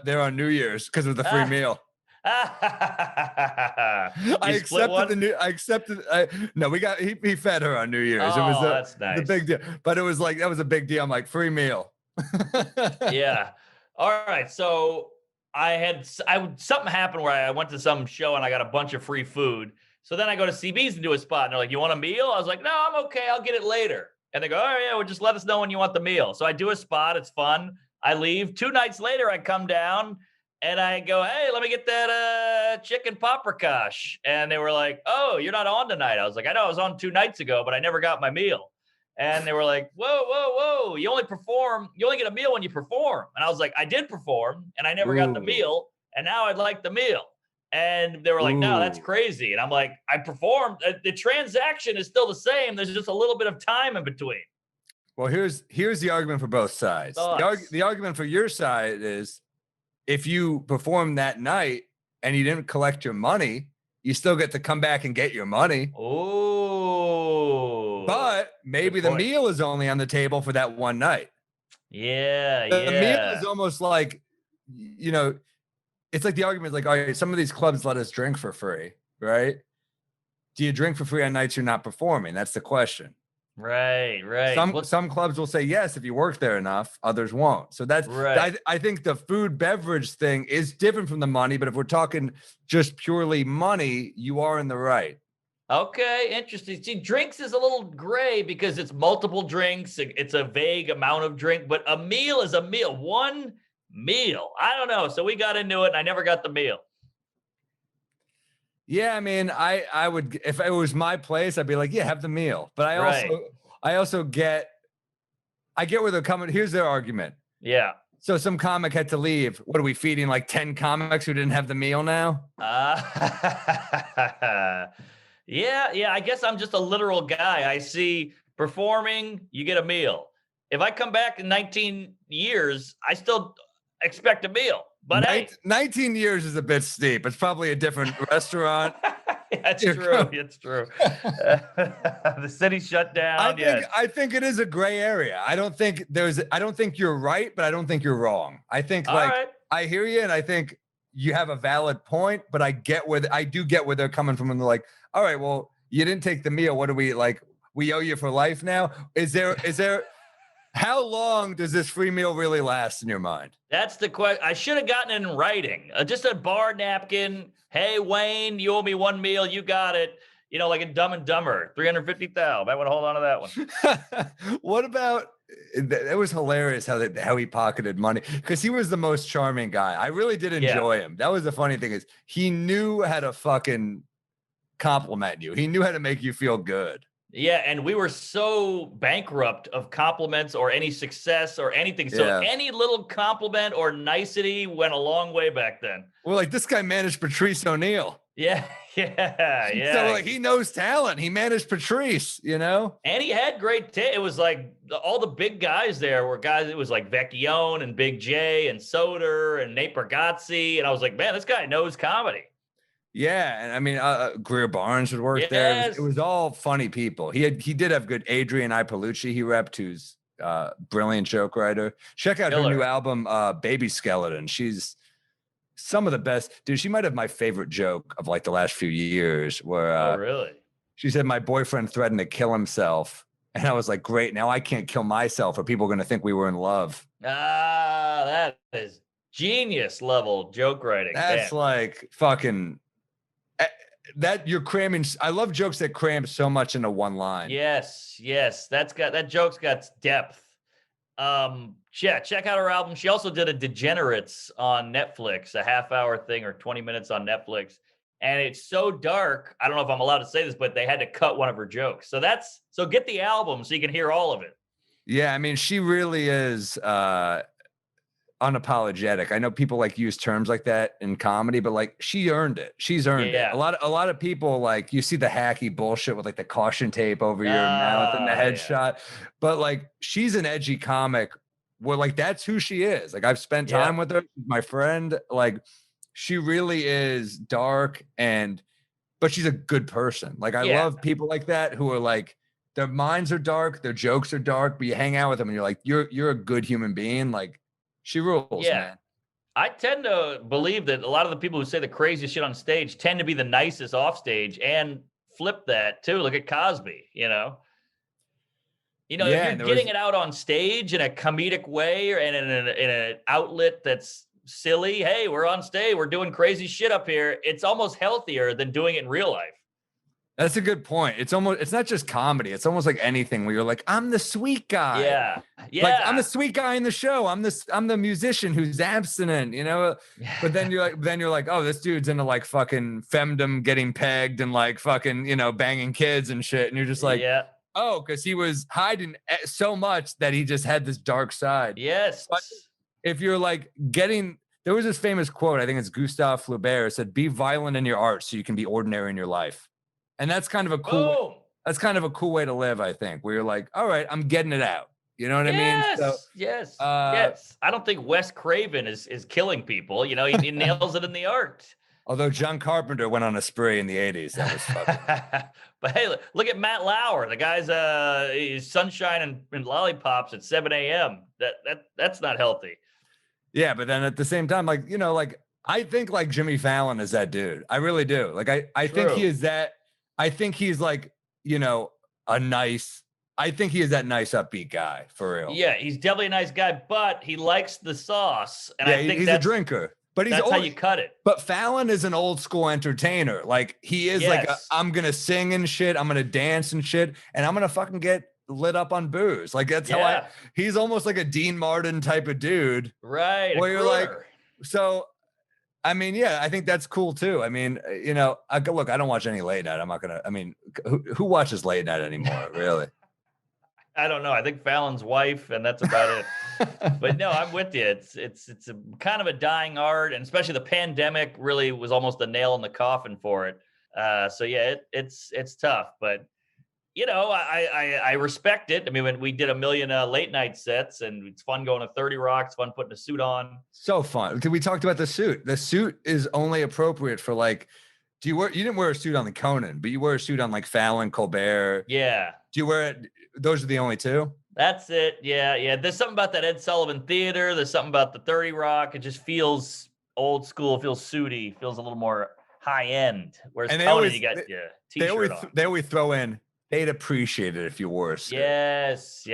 there on New Year's because of the free meal. I accepted. No, he fed her on New Year's. Oh, it was that's nice. The big deal. But it was like, that was a big deal. I'm like, free meal. Yeah. All right. So something happened where I went to some show and I got a bunch of free food. So then I go to CB's and do a spot and they're like, you want a meal? I was like, no, I'm okay. I'll get it later. And they go, oh yeah, well, just let us know when you want the meal. So I do a spot. It's fun. I leave. 2 nights later, I come down and I go, hey, let me get that chicken paprikash. And they were like, oh, you're not on tonight. I was like, I know I was on 2 nights ago, but I never got my meal. And they were like, whoa. You only get a meal when you perform. And I was like, I did perform and I never got the meal. And now I'd like the meal. And they were like, no, that's crazy. And I'm like, I performed. The transaction is still the same. There's just a little bit of time in between. Well, here's the argument for both sides. The argument for your side is, if you perform that night and you didn't collect your money, you still get to come back and get your money. Oh, but maybe the meal is only on the table for that one night. Yeah. The meal is almost like, it's like the argument is like, all right, some of these clubs let us drink for free, right? Do you drink for free on nights you're not performing? That's the question. Right. Some clubs will say yes if you work there enough, others won't. So that's right. I think the food beverage thing is different from the money, but if we're talking just purely money, you are in the right. Okay, interesting. See, drinks is a little gray because it's multiple drinks. It's a vague amount of drink, but a meal is a meal. One meal. I don't know. So we got into it and I never got the meal. Yeah, I mean, I would, if it was my place, I'd be like, yeah, have the meal. But I also get where they're coming. Here's their argument. Yeah. So some comic had to leave. What are we feeding? Like 10 comics who didn't have the meal now? Yeah. I guess I'm just a literal guy. I see performing, you get a meal. If I come back in 19 years, I still expect a meal. But 19 years is a bit steep. It's probably a different restaurant. That's true. It's true. The city shut down. I think it is a gray area. I don't think you're right, but I don't think you're wrong. I think I hear you, and I think you have a valid point, but I do get where they're coming from, and they're like, all right, well, you didn't take the meal. What do we like? We owe you for life now. Is there how long does this free meal really last in your mind? That's the question. I should have gotten it in writing. Just a bar napkin. Hey, Wayne, you owe me one meal. You got it. Like in Dumb and Dumber, 350,000. I want to hold on to that one. What about, it was hilarious how he pocketed money because he was the most charming guy. I really did enjoy him. That was the funny thing is he knew how to fucking compliment you. He knew how to make you feel good. Yeah, and we were so bankrupt of compliments or any success or anything. So any little compliment or nicety went a long way back then. Well, like this guy managed Patrice O'Neal. Yeah. So like he knows talent. He managed Patrice, And he had great it was like all the big guys there were guys. It was like Vecchione and Big J and Soder and Nate Bargatze. And I was like, man, this guy knows comedy. Yeah, and I mean, Greer Barnes would work there. It was all funny people. He did have good Adrienne Ipalucci. He repped, who's brilliant joke writer. Check out her new album, Baby Skeleton. She's some of the best. Dude, she might have my favorite joke of like the last few years. Where really? She said, my boyfriend threatened to kill himself. And I was like, great. Now I can't kill myself or people are going to think we were in love. Ah, that is genius level joke writing. That's Man. like fucking that you're cramming. I love jokes that cram so much into one line. Yes. That joke's got depth. Yeah, check out her album. She also did a Degenerates on Netflix, a half-hour thing or 20 minutes on Netflix. And it's so dark. I don't know if I'm allowed to say this, but they had to cut one of her jokes. So get the album so you can hear all of it. Yeah, I mean, she really is unapologetic. I know people like use terms like that in comedy, but like she earned it. She's earned it. A lot of people like you see the hacky bullshit with like the caution tape over your mouth and the headshot. But like she's an edgy comic where like that's who she is. Like I've spent time with her, my friend. Like she really is dark but she's a good person. Like I love people like that who are like their minds are dark, their jokes are dark, but you hang out with them and you're like, you're a good human being. Like she rules, man. I tend to believe that a lot of the people who say the craziest shit on stage tend to be the nicest off stage and flip that too. Look at Cosby, if you're getting it out on stage in a comedic way or in an outlet that's silly, hey, we're on stage, we're doing crazy shit up here. It's almost healthier than doing it in real life. That's a good point. It's not just comedy. It's almost like anything where you're like, I'm the sweet guy. Yeah. Like I'm the sweet guy in the show. I'm the musician who's abstinent, But then you're like, oh, this dude's into like fucking femdom getting pegged and like fucking, banging kids and shit. And you're just like, oh, because he was hiding so much that he just had this dark side. Yes. But if you're like there was this famous quote, I think it's Gustave Flaubert, said, be violent in your art so you can be ordinary in your life. And that's kind of a cool way to live, I think, where you're like, all right, I'm getting it out. You know what I mean? So, yes. I don't think Wes Craven is killing people. He nails it in the art. Although John Carpenter went on a spree in the 80s. That was fucking. But hey, look at Matt Lauer. The guy's sunshine and lollipops at 7 a.m. That's not healthy. Yeah, but then at the same time, like, I think like Jimmy Fallon is that dude. I really do. Like, I think he is that. I think he's like, I think he is that nice upbeat guy for real. Yeah, he's definitely a nice guy, but he likes the sauce. And I think he's a drinker. But that's how you cut it. But Fallon is an old school entertainer. Like he is like, I'm going to sing and shit. I'm going to dance and shit. And I'm going to fucking get lit up on booze. Like that's how he's almost like a Dean Martin type of dude. Right. Where you're like, so I mean, I think that's cool too. I mean, I don't watch any late night. I'm not going to, who watches late night anymore? Really? I don't know. I think Fallon's wife, and that's about it. But no, I'm with you. It's a kind of a dying art, and especially the pandemic really was almost the nail in the coffin for it. So yeah, it's tough, but I respect it. I mean, when we did 1 million late night sets, and it's fun going to 30 Rock. It's fun putting a suit on. So fun. We talked about the suit. The suit is only appropriate for like. You didn't wear a suit on the Conan, but you wear a suit on like Fallon, Colbert. Yeah. Do you wear it? Those are the only two? That's it. Yeah. There's something about that Ed Sullivan Theater. There's something about the 30 Rock. It just feels old school, feels suity, feels a little more high end. Whereas Conan, you got your t-shirt on. They always throw in, they'd appreciate it if you wore a suit. Yes.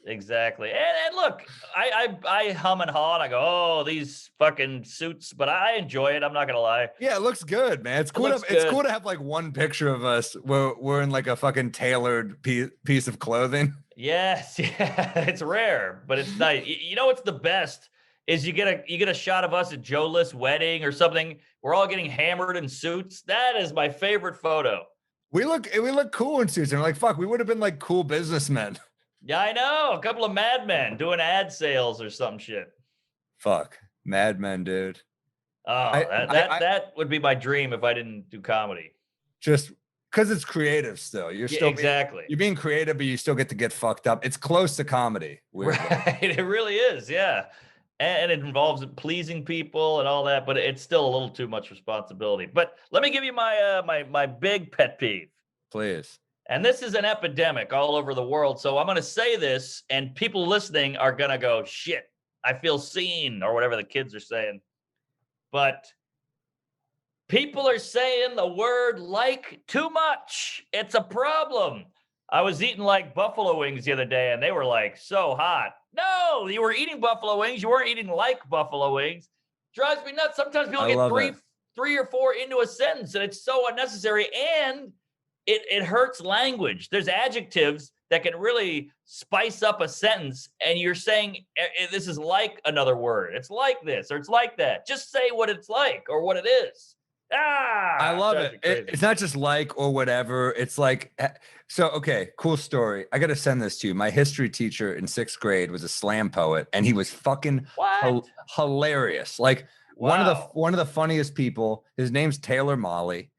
Exactly. And look, I hum and haw and I go, oh, these fucking suits, but I enjoy it. I'm not gonna lie. Yeah, it looks good, man. It's cool. It's cool to have like one picture of us where we're in like a fucking tailored piece of clothing. Yes, it's rare, but it's nice. You know what's the best is you get a shot of us at Joe List's wedding or something. We're all getting hammered in suits. That is my favorite photo. We look cool in suits, and we're like, fuck, we would have been like cool businessmen. Yeah, I know. A couple of madmen doing ad sales or some shit. Fuck. Madmen, dude. Oh, that would be my dream if I didn't do comedy. Just because it's creative still. You're still you're being creative, but you still get to get fucked up. It's close to comedy. Weirdly. Right. It really is, yeah. And it involves pleasing people and all that, but it's still a little too much responsibility. But let me give you my my big pet peeve. Please. And this is an epidemic all over the world. So I'm going to say this, and people listening are going to go, shit, I feel seen, or whatever the kids are saying. But People are saying the word like too much. It's a problem. I was eating like buffalo wings the other day and they were like so hot. No, you were eating buffalo wings. You weren't eating like buffalo wings. Drives me nuts. Sometimes people I get love it. three or four into a sentence and it's so unnecessary and it hurts language. There's adjectives that can really spice up a sentence and you're saying this is like another word. It's like this or it's like that. Just say what it's like or what it is. I love drives it. me crazy. It's not just like or whatever. It's like, so, okay, cool story. I got to send this to you. My history teacher in 6th grade was a slam poet and he was fucking What? hilarious. Like Wow. one of the funniest people. His name's Taylor Molly.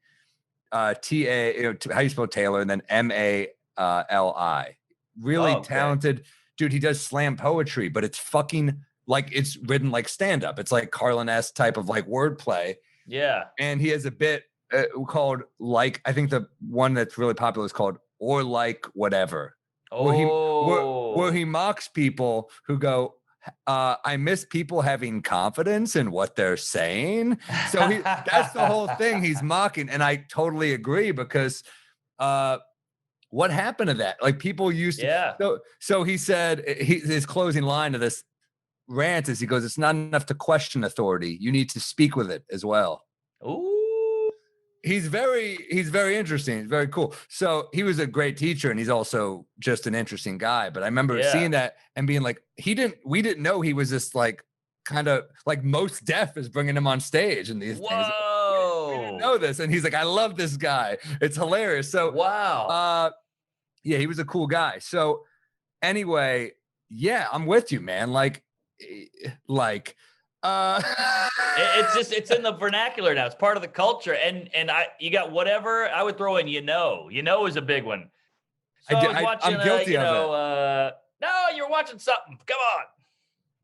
T-A, how you spell Taylor, and then M-A-L-I. Really Okay. talented dude. He does slam poetry, but it's fucking like it's written like stand-up. It's like Carlin-esque type of like wordplay. Yeah. And he has a bit called like, I think the one that's really popular is called or like whatever. Where he mocks people who go, I miss people having confidence in what they're saying. So that's the whole thing he's mocking. And I totally agree because what happened to that? Like people used to, so he said his closing line of this rant is he goes, it's not enough to question authority. You need to speak with it as well. Ooh. He's very interesting. He's very cool. So he was a great teacher and he's also just an interesting guy. But I remember seeing that and being like, we didn't know he was this like kind of like Most Def is bringing him on stage and these things. We didn't know this. And he's like, I love this guy. It's hilarious. So wow. Yeah, he was a cool guy. So anyway, yeah, I'm with you, man. It's in the vernacular now. It's part of the culture. And you got whatever. I would throw in is a big one. So I was watching I'm guilty of it. No, you're watching something. Come on.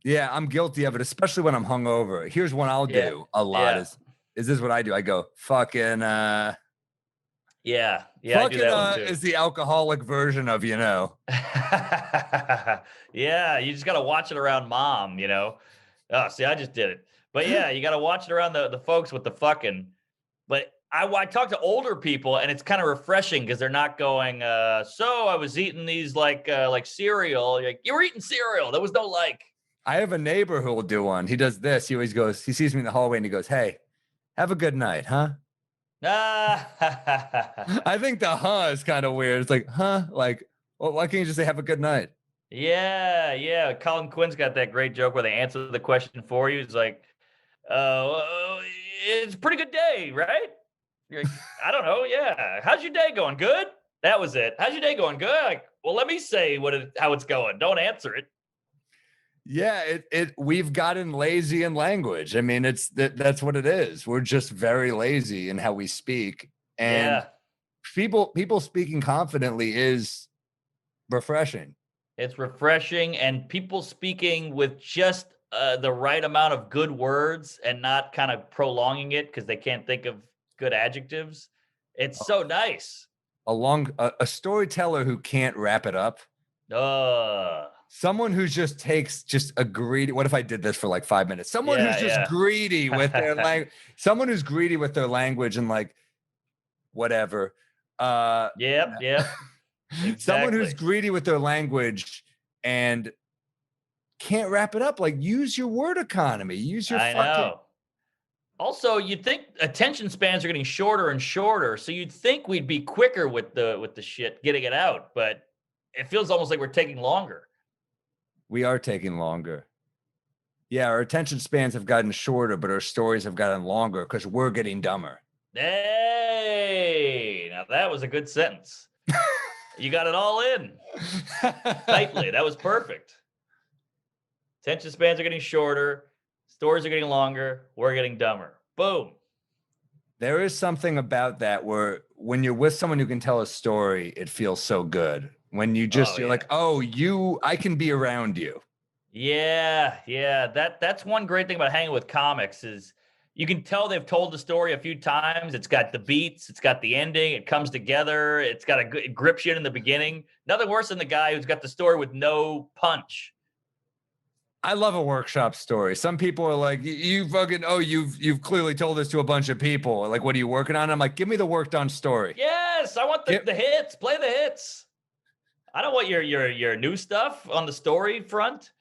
Yeah, I'm guilty of it, especially when I'm hungover. Here's what I'll do a lot is this what I do? I go, fucking Yeah, fucking I do that one too. Is the alcoholic version of Yeah, you just gotta watch it around mom, Oh, see, I just did it. But yeah, you got to watch it around the folks with the fucking. But I talk to older people, and it's kind of refreshing because they're not going. So I was eating these like cereal. You're like, you were eating cereal. There was no like. I have a neighbor who will do one. He does this. He always goes. He sees me in the hallway, and he goes, "Hey, have a good night, huh?" I think the "huh" is kind of weird. It's like, huh? Like, well, why can't you just say "have a good night"? Yeah. Colin Quinn's got that great joke where they answer the question for you. It's like, it's a pretty good day, right? You're like, I don't know. Yeah. How's your day going? Good. That was it. How's your day going? Good. Like, well, let me say how it's going. Don't answer it. Yeah, we've gotten lazy in language. I mean, that's what it is. We're just very lazy in how we speak. And people speaking confidently is refreshing. It's refreshing, and people speaking with just the right amount of good words and not kind of prolonging it because they can't think of good adjectives. It's so nice. A storyteller who can't wrap it up. Someone who just takes a greedy. What if I did this for like 5 minutes? Someone who's just greedy with their language. Someone who's greedy with their language and like whatever. Yep. Exactly. Someone who's greedy with their language and can't wrap it up. Like, use your word economy. Use your know. Also, you'd think attention spans are getting shorter and shorter, so you'd think we'd be quicker with the shit getting it out, but it feels almost like we're taking longer. We are taking longer. Yeah, our attention spans have gotten shorter, but our stories have gotten longer because we're getting dumber. Hey, now that was a good sentence. You got it all in tightly. That was perfect. Attention spans are getting shorter. Stories are getting longer. We're getting dumber. Boom. There is something about that where when you're with someone who can tell a story, it feels so good. When you're like, I can be around you. Yeah. That's one great thing about hanging with comics is you can tell they've told the story a few times. It's got the beats. It's got the ending. It comes together. It grips you in the beginning. Nothing worse than the guy who's got the story with no punch. I love a workshop story. Some people are like, you fucking, oh, you've clearly told this to a bunch of people. Like, what are you working on? I'm like, give me the work done story. Yes, I want the hits. Play the hits. I don't want your new stuff on the story front.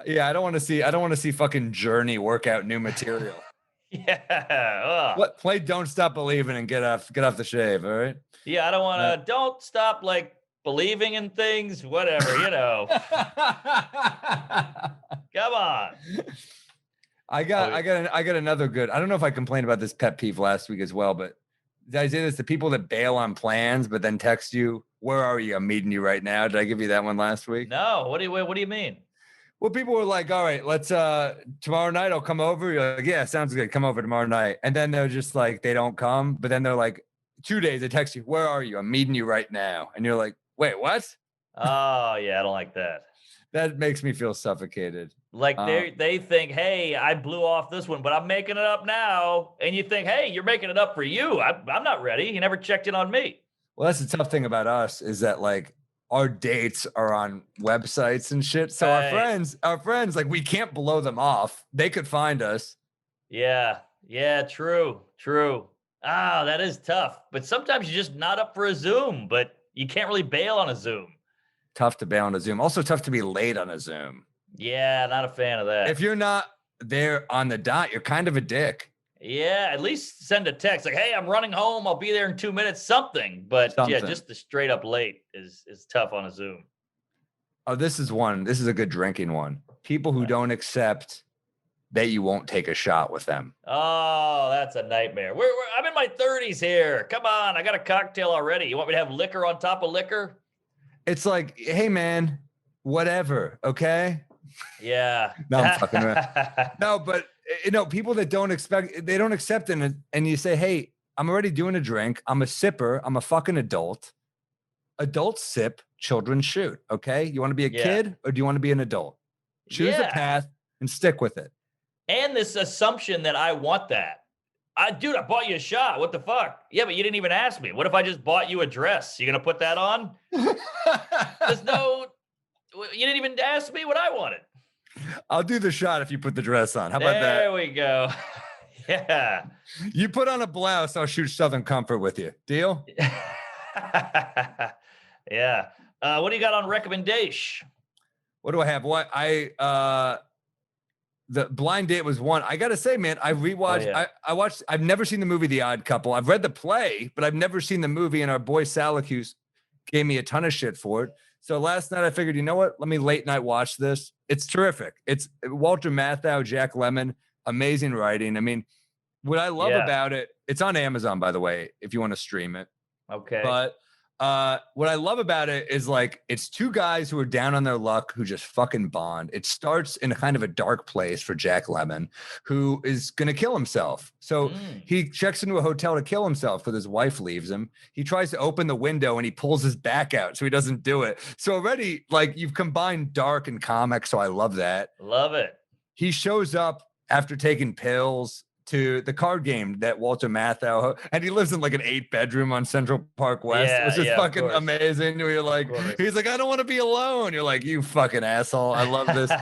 Yeah, I don't want to see fucking Journey work out new material. Yeah. What play Don't Stop Believing and get off the shave, all right? Yeah, I don't want to. Don't stop like believing in things. Whatever, you know. Come on. I got another good. I don't know if I complained about this pet peeve last week as well, but did I say this? The people that bail on plans but then text you, "Where are you? I'm meeting you right now." Did I give you that one last week? No. What do you mean? Well, people were like, "All right, let's tomorrow night I'll come over." You're like, "Yeah, sounds good. Come over tomorrow night." And then they're just like, they don't come, but then they're like, 2 days they text you, "Where are you? I'm meeting you right now." And you're like, "Wait, what?" Oh, yeah, I don't like that. That makes me feel suffocated. Like they think, hey, I blew off this one, but I'm making it up now. And you think, hey, you're making it up for you. I'm not ready. You never checked in on me. Well, that's the tough thing about us is that like our dates are on websites and shit. So our friends, like we can't blow them off. They could find us. Yeah. Yeah. True. Ah, that is tough. But sometimes you're just not up for a Zoom, but you can't really bail on a Zoom. Tough to bail on a Zoom. Also tough to be late on a Zoom. Yeah, not a fan of that. If you're not there on the dot, you're kind of a dick. Yeah, at least send a text like, "Hey, I'm running home. I'll be there in 2 minutes." Something. But yeah, just the straight up late is tough on a Zoom. Oh, this is one. This is a good drinking one. People who don't accept that you won't take a shot with them. Oh, that's a nightmare. I'm in my 30s here. Come on, I got a cocktail already. You want me to have liquor on top of liquor? It's like, hey man, whatever, okay? Yeah. No, I'm fucking around. No, but people that don't accept it, and you say, hey, I'm already doing a drink. I'm a sipper. I'm a fucking adult. Adults sip, children shoot. Okay. You want to be a kid or do you want to be an adult? Choose a path and stick with it. And this assumption that I want that. Dude, I bought you a shot. What the fuck? Yeah, but you didn't even ask me. What if I just bought you a dress? You gonna put that on? There's no. You didn't even ask me what I wanted. I'll do the shot if you put the dress on. How about that? There we go. Yeah. You put on a blouse, I'll shoot Southern Comfort with you. Deal? Yeah. What do you got on recommendation? What do I have? The Blind Date was one. I got to say, man, I rewatched. Oh, yeah. I watched. I've never seen the movie The Odd Couple. I've read the play, but I've never seen the movie. And our boy Salacuse gave me a ton of shit for it. So last night I figured, you know what? Let me late night watch this. It's terrific. It's Walter Matthau, Jack Lemmon, amazing writing. I mean, what I love about it, it's on Amazon, by the way, if you want to stream it. Okay. But what I love about it is like it's two guys who are down on their luck who just fucking bond. It starts in a kind of a dark place for Jack Lemmon, who is going to kill himself. So he checks into a hotel to kill himself because his wife leaves him. He tries to open the window and he pulls his back out so he doesn't do it. So already, like, you've combined dark and comic, so I love that. Love it. He shows up after taking pills to the card game that Walter Matthau, and he lives in like an 8-bedroom on Central Park West. It's just fucking amazing. You're like, he's like, I don't want to be alone. You're like, you fucking asshole. I love this.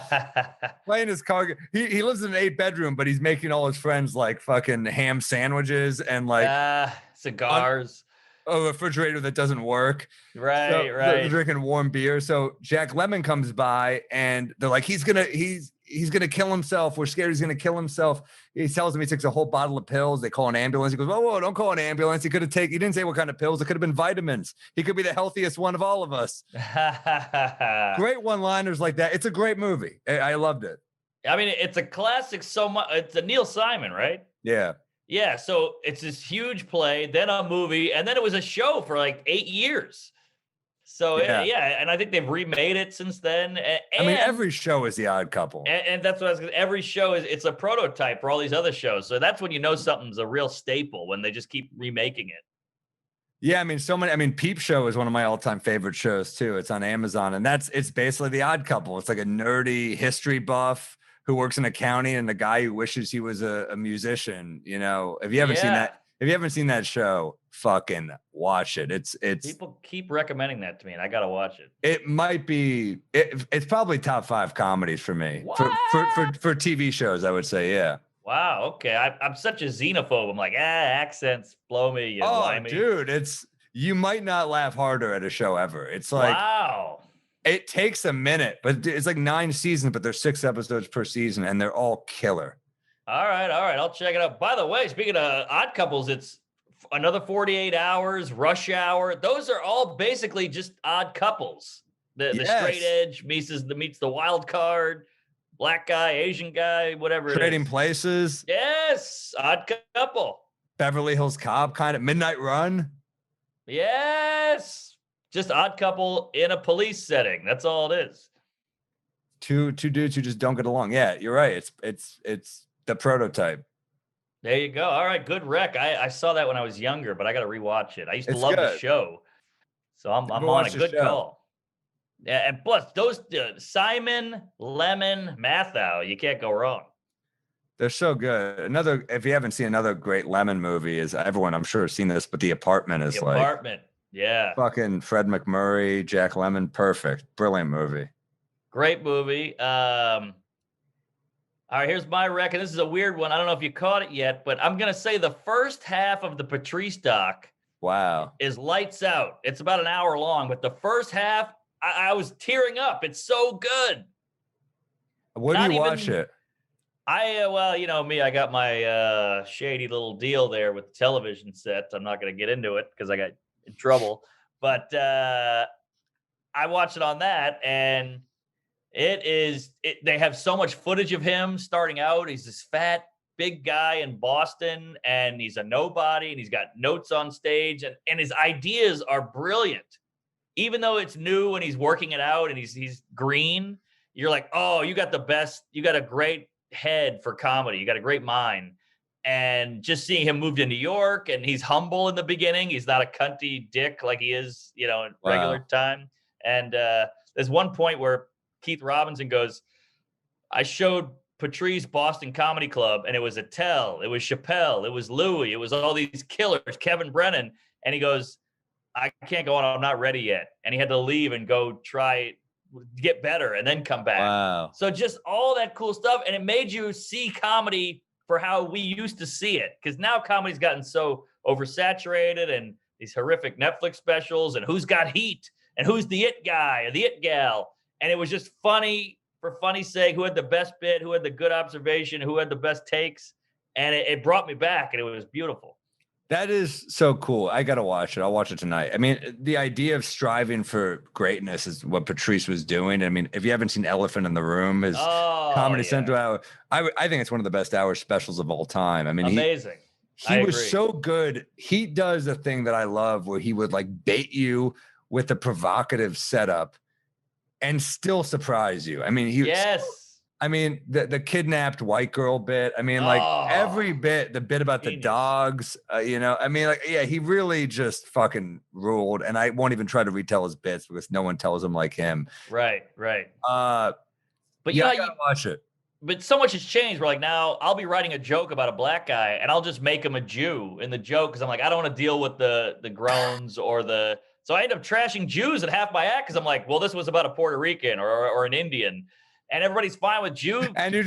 Playing his card. He lives in an 8-bedroom, but he's making all his friends like fucking ham sandwiches and like cigars. A refrigerator that doesn't work. Right. They're drinking warm beer. So Jack Lemmon comes by and they're like, he's gonna kill himself. We're scared he's gonna kill himself. He tells them he takes a whole bottle of pills. They call an ambulance. He goes, whoa, don't call an ambulance. He didn't say what kind of pills. It could have been vitamins. He could be the healthiest one of all of us. Great one-liners like that. It's a great movie. I loved it. I mean, it's a classic so much. It's a Neil Simon, right? Yeah. Yeah, so it's this huge play, then a movie, and then it was a show for like 8 years. So and I think they've remade it since then. I mean, every show is The Odd Couple, and that's what I was gonna, every show it's a prototype for all these other shows. So that's when you know something's a real staple, when they just keep remaking it. Yeah, I mean, Peep Show is one of my all-time favorite shows too. It's on Amazon, and it's basically The Odd Couple. It's like a nerdy history buff who works in accounting and the guy who wishes he was a musician. You know, if you haven't seen that, If you haven't seen that show, fucking watch it. It's People keep recommending that to me, and I gotta watch it. it might be it's probably top 5 comedies for me. For TV shows, I would say, yeah. Wow. Okay. I'm such a xenophobe. I'm like, accents blow me. You lie me. Dude, you might not laugh harder at a show ever. It's like, wow. It takes a minute, but it's like 9 seasons, but there's 6 episodes per season, and they're all killer. All right. I'll check it out. By the way, speaking of Odd Couples, it's another 48 Hours, Rush Hour. Those are all basically just Odd Couples. The straight edge meets the wild card, black guy, Asian guy, whatever. Trading Places. Yes, Odd Couple. Beverly Hills Cop, kind of Midnight Run. Yes, just Odd Couple in a police setting. That's all it is. Two dudes who just don't get along. Yeah, you're right. It's the prototype. There you go. All right, good rec. I saw that when I was younger, but I got to rewatch it. I used to love the show, so I'm on a good call. Yeah, and plus those Simon, Lemon, Mathau, you can't go wrong. They're so good. If you haven't seen another great Lemon movie, is everyone I'm sure has seen this, but The Apartment is The Apartment, yeah. Fucking Fred McMurray, Jack Lemmon, perfect, brilliant movie. Great movie. All right, here's my rec, and this is a weird one. I don't know if you caught it yet, but I'm gonna say the first half of the Patrice doc. Wow. Is lights out. It's about an hour long, but the first half, I was tearing up. It's so good. Where do you watch it? Well, you know me, I got my shady little deal there with the television set. I'm not going to get into it because I got in trouble. But I watched it on that, and they have so much footage of him starting out. He's this fat, big guy in Boston, and he's a nobody, and he's got notes on stage, and his ideas are brilliant. Even though it's new and he's working it out and he's green, you're like, oh, you got a great head for comedy. You got a great mind. And just seeing him move to New York, and he's humble in the beginning. He's not a cunty dick like he is, in regular time. And there's one point where Keith Robinson goes, I showed Patrice Boston Comedy Club, and it was Attell, it was Chappelle, it was Louis, it was all these killers, Kevin Brennan. And he goes, I can't go on. I'm not ready yet. And he had to leave and go try get better and then come back. Wow. So just all that cool stuff. And it made you see comedy for how we used to see it. Because now comedy's gotten so oversaturated, and these horrific Netflix specials, and who's got heat and who's the it guy or the it gal. And it was just funny for funny's sake, who had the best bit, who had the good observation, who had the best takes. And it brought me back, and it was beautiful. That is so cool. I got to watch it. I'll watch it tonight. I mean, the idea of striving for greatness is what Patrice was doing. I mean, if you haven't seen Elephant in the Room, his Comedy Central hour, I think it's one of the best hour specials of all time. I mean, amazing. He was so good. He does a thing that I love where he would like bait you with a provocative setup and still surprise you. I mean, the kidnapped white girl bit. I mean, like every bit, the bit about the dogs, I mean, like, yeah, he really just fucking ruled. And I won't even try to retell his bits because no one tells them like him. Right. But yeah, I gotta watch it. But so much has changed. We're like, now I'll be writing a joke about a black guy, and I'll just make him a Jew in the joke because I'm like, I don't want to deal with the groans or the. So I end up trashing Jews at half my act because I'm like, well, this was about a Puerto Rican or an Indian. And everybody's fine with Jew. And you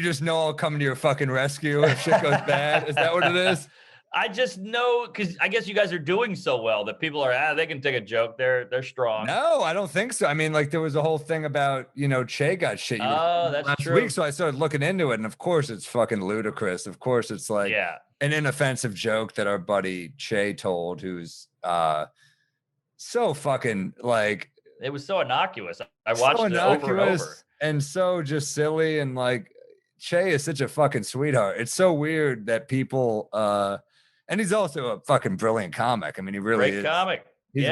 just know I'll come to your fucking rescue if shit goes bad. Is that what it is? I just know because I guess you guys are doing so well that people are they can take a joke. They're strong. No, I don't think so. I mean, like there was a whole thing about Che got shit. That's last true. week, so I started looking into it, and of course it's fucking ludicrous. Of course it's like an inoffensive joke that our buddy Che told, who's so fucking like. It was so innocuous. I watched it over and over. And so just silly, and like Che is such a fucking sweetheart. It's so weird that people and he's also a fucking brilliant comic. I mean, he really is. Comic. He's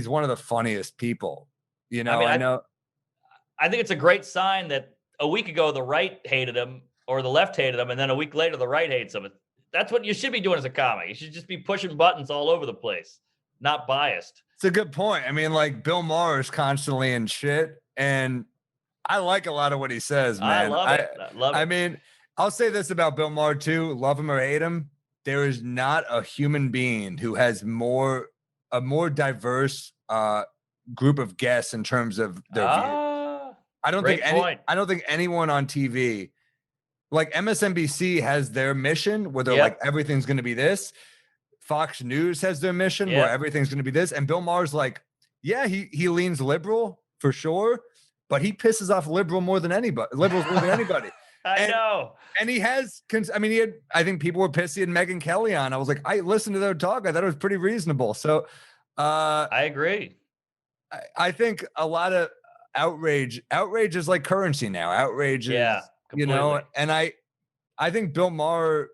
one of the funniest people. I know. I think it's a great sign that a week ago the right hated him or the left hated him, and then a week later the right hates him. That's what you should be doing as a comic. You should just be pushing buttons all over the place, not biased. It's a good point. I mean, like Bill Maher is constantly in shit, and I like a lot of what he says, man. I love it. I mean, I'll say this about Bill Maher too: love him or hate him, there is not a human being who has a more diverse group of guests in terms of their views. Great point. I don't think anyone on TV, like MSNBC has their mission where they're Yep. like, everything's going to be this. Fox News has their mission where Yep. everything's going to be this. And Bill Maher's like, yeah, he leans liberal for sure, but he pisses off liberals more than anybody. I know. And he has, I think people were pissed he had Megyn Kelly on. I was like, I listened to their talk. I thought it was pretty reasonable. So I agree. I think a lot of outrage is like currency now. Outrage is, completely. and I think Bill Maher,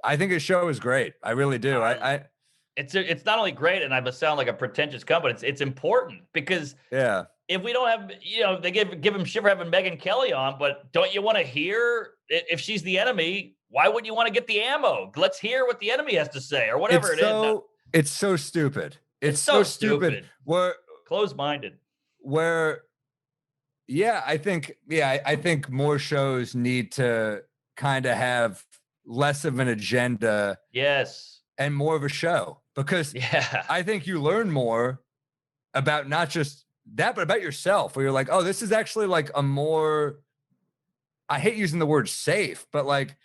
I think his show is great. I really do. It's not only great, and I must sound like a pretentious company. It's important because if we don't have, they give him shit for having Megyn Kelly on, but don't you want to hear if she's the enemy? Why wouldn't you want to get the ammo? Let's hear what the enemy has to say, or whatever it is. It's so stupid. It's so stupid. We're closed-minded. I think more shows need to kind of have less of an agenda. Yes. And more of a show, because I think you learn more about not just that, but about yourself, where you're like, oh, this is actually like a more, I hate using the word safe, but like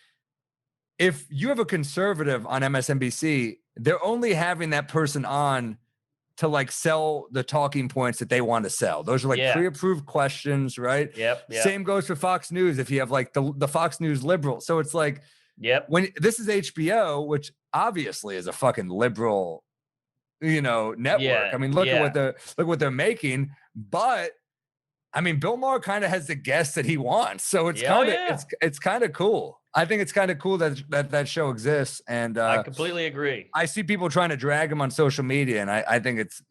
if you have a conservative on MSNBC, they're only having that person on to like sell the talking points that they want to sell. Those are like pre-approved questions, right? Yep. Same goes for Fox News. If you have like the Fox News liberal. So it's like, when this is HBO, which obviously is a fucking liberal, network. I mean, look at what they're making. But I mean, Bill Maher kind of has the guests that he wants, so it's it's kind of cool. I think it's kind of cool that show exists, and I completely agree. I see people trying to drag him on social media, and I think it's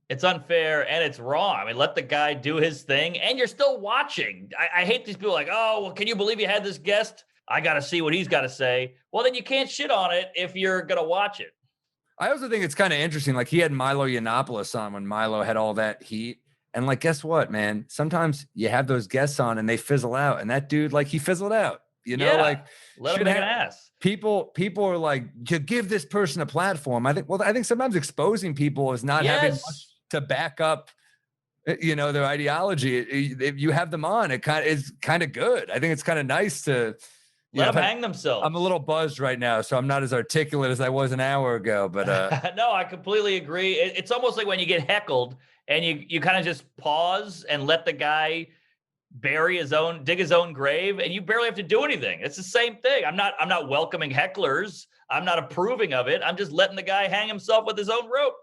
it's unfair and it's wrong. I mean, let the guy do his thing, and you're still watching. I hate these people like, oh, well, can you believe you had this guest? I got to see what he's got to say. Well, then you can't shit on it if you're going to watch it. I also think it's kind of interesting. Like he had Milo Yiannopoulos on when Milo had all that heat. And like, guess what, man? Sometimes you have those guests on and they fizzle out. And that dude, like he fizzled out, like let him make an ass. People are like, to give this person a platform. I think sometimes exposing people is not having much to back up, their ideology. If you have them on, it is kind of good. I think it's kind of nice to let them hang themselves. I'm a little buzzed right now, so I'm not as articulate as I was an hour ago, but no, I completely agree. It's almost like when you get heckled and you kind of just pause and let the guy dig his own grave, and you barely have to do anything. It's the same thing. I'm not welcoming hecklers. I'm not approving of it. I'm just letting the guy hang himself with his own rope.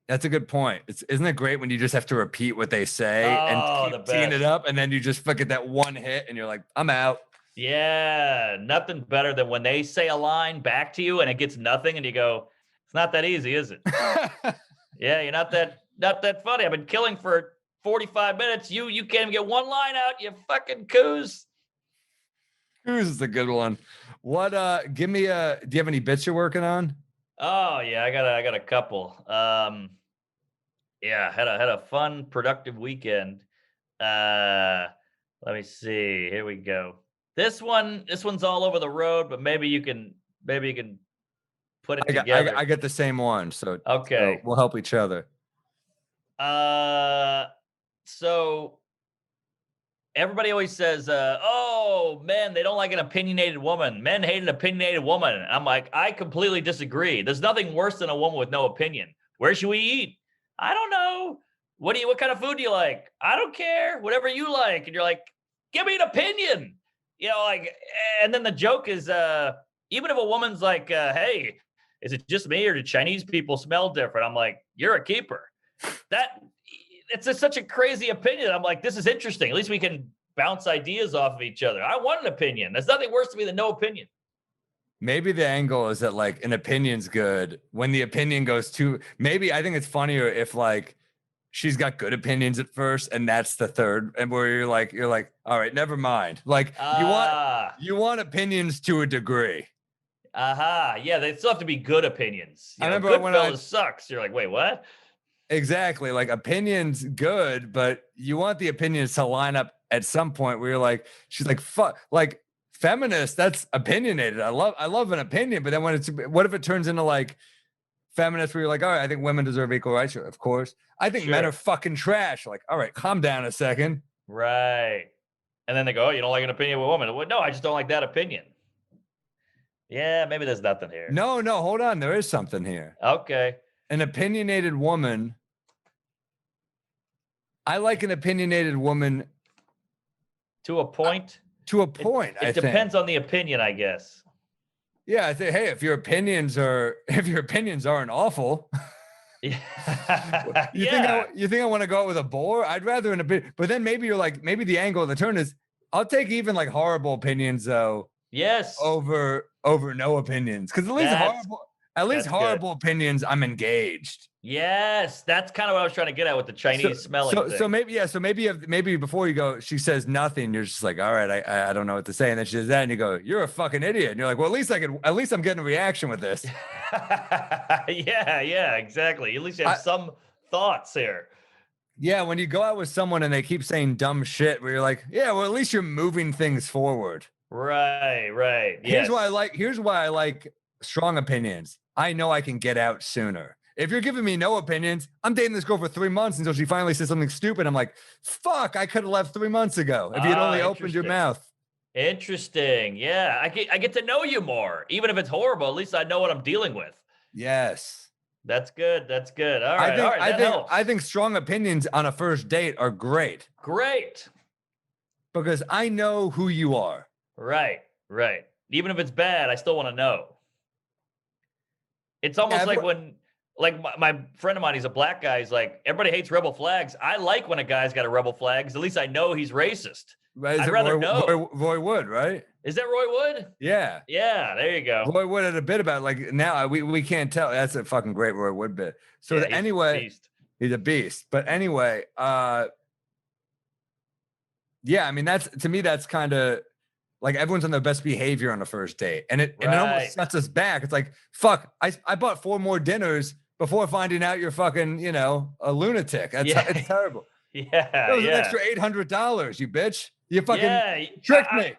That's a good point. Isn't it great when you just have to repeat what they say and keep teeing it up, and then you just get that one hit and you're like, I'm out. Yeah, nothing better than when they say a line back to you and it gets nothing, and you go, "It's not that easy, is it?" Yeah, you're not that funny. I've been killing for 45 minutes. You can't even get one line out. You fucking coos. Coos is a good one. What? Do you have any bits you're working on? Oh yeah, I got a couple. Had a fun, productive weekend. Let me see. Here we go. This one's all over the road, but maybe you can put it together. I get the same one, so okay, so we'll help each other. So everybody always says, "Oh man, they don't like an opinionated woman. Men hate an opinionated woman." And I'm like, I completely disagree. There's nothing worse than a woman with no opinion. Where should we eat? I don't know. What kind of food do you like? I don't care. Whatever you like. And you're like, give me an opinion. And then the joke is, even if a woman's like, hey, is it just me or do Chinese people smell different? I'm like, you're a keeper. It's such a crazy opinion. I'm like, this is interesting. At least we can bounce ideas off of each other. I want an opinion. There's nothing worse to me than no opinion. Maybe the angle is that like an opinion's good when the opinion goes too. Maybe I think it's funnier if like she's got good opinions at first, and that's the third, and where you're like, all right, never mind. Like you want opinions to a degree. Yeah, they still have to be good opinions. I remember when Goodfellas sucks. You're like, wait, what? Exactly. Like opinions good, but you want the opinions to line up at some point where you're like, she's like, fuck, like feminist, that's opinionated. I love an opinion, but then what if it turns into like feminist where you're like, all right, I think women deserve equal rights. Sure, of course. I think men Sure. are fucking trash. Like, all right, calm down a second. Right. And then they go, oh, you don't like an opinion of a woman. Well, no, I just don't like that opinion. Yeah, maybe there's nothing here. No, hold on. There is something here. Okay. An opinionated woman. I like an opinionated woman To a point. to a point. It depends on the opinion, I guess. Yeah, I think, hey, if your opinions aren't awful, Yeah. you think I want to go out with a bore? I'd rather an opinion. But then maybe you're like, maybe the angle of the turn is, I'll take even like horrible opinions though. Yes. Over no opinions, because at least horrible opinions, I'm engaged. Yes, that's kind of what I was trying to get at with the Chinese smelling thing. So maybe before you go, she says nothing. You're just like, all right, I don't know what to say, and then she says that, and you go, you're a fucking idiot. And you're like, well, at least I'm getting a reaction with this. Yeah, exactly. At least you have some thoughts here. Yeah, when you go out with someone and they keep saying dumb shit, where you're like, yeah, well, at least you're moving things forward. Right. Here's why I like strong opinions. I know I can get out sooner. If you're giving me no opinions, I'm dating this girl for 3 months until she finally says something stupid. I'm like, fuck, I could have left 3 months ago if you'd only opened your mouth. Interesting. Yeah, I get to know you more. Even if it's horrible, at least I know what I'm dealing with. Yes. That's good. All right. I think strong opinions on a first date are great. Great. Because I know who you are. Right. Even if it's bad, I still want to know. It's almost like when, like my friend of mine, he's a black guy. He's like, everybody hates rebel flags. I like when a guy's got a rebel flag, 'cause at least I know he's racist. Right? I'd rather know. Roy Wood, right? Is that Roy Wood? Yeah. Yeah, there you go. Roy Wood had a bit about like now we can't tell. That's a fucking great Roy Wood bit. So Yeah, anyway, he's a beast. But anyway, yeah, I mean to me that's kind of like everyone's on their best behavior on the first date, and it almost sets us back. It's like, fuck, I bought 4 more dinners before finding out you're fucking, a lunatic. It's terrible. Yeah, that was an extra $800, you bitch. You fucking tricked me.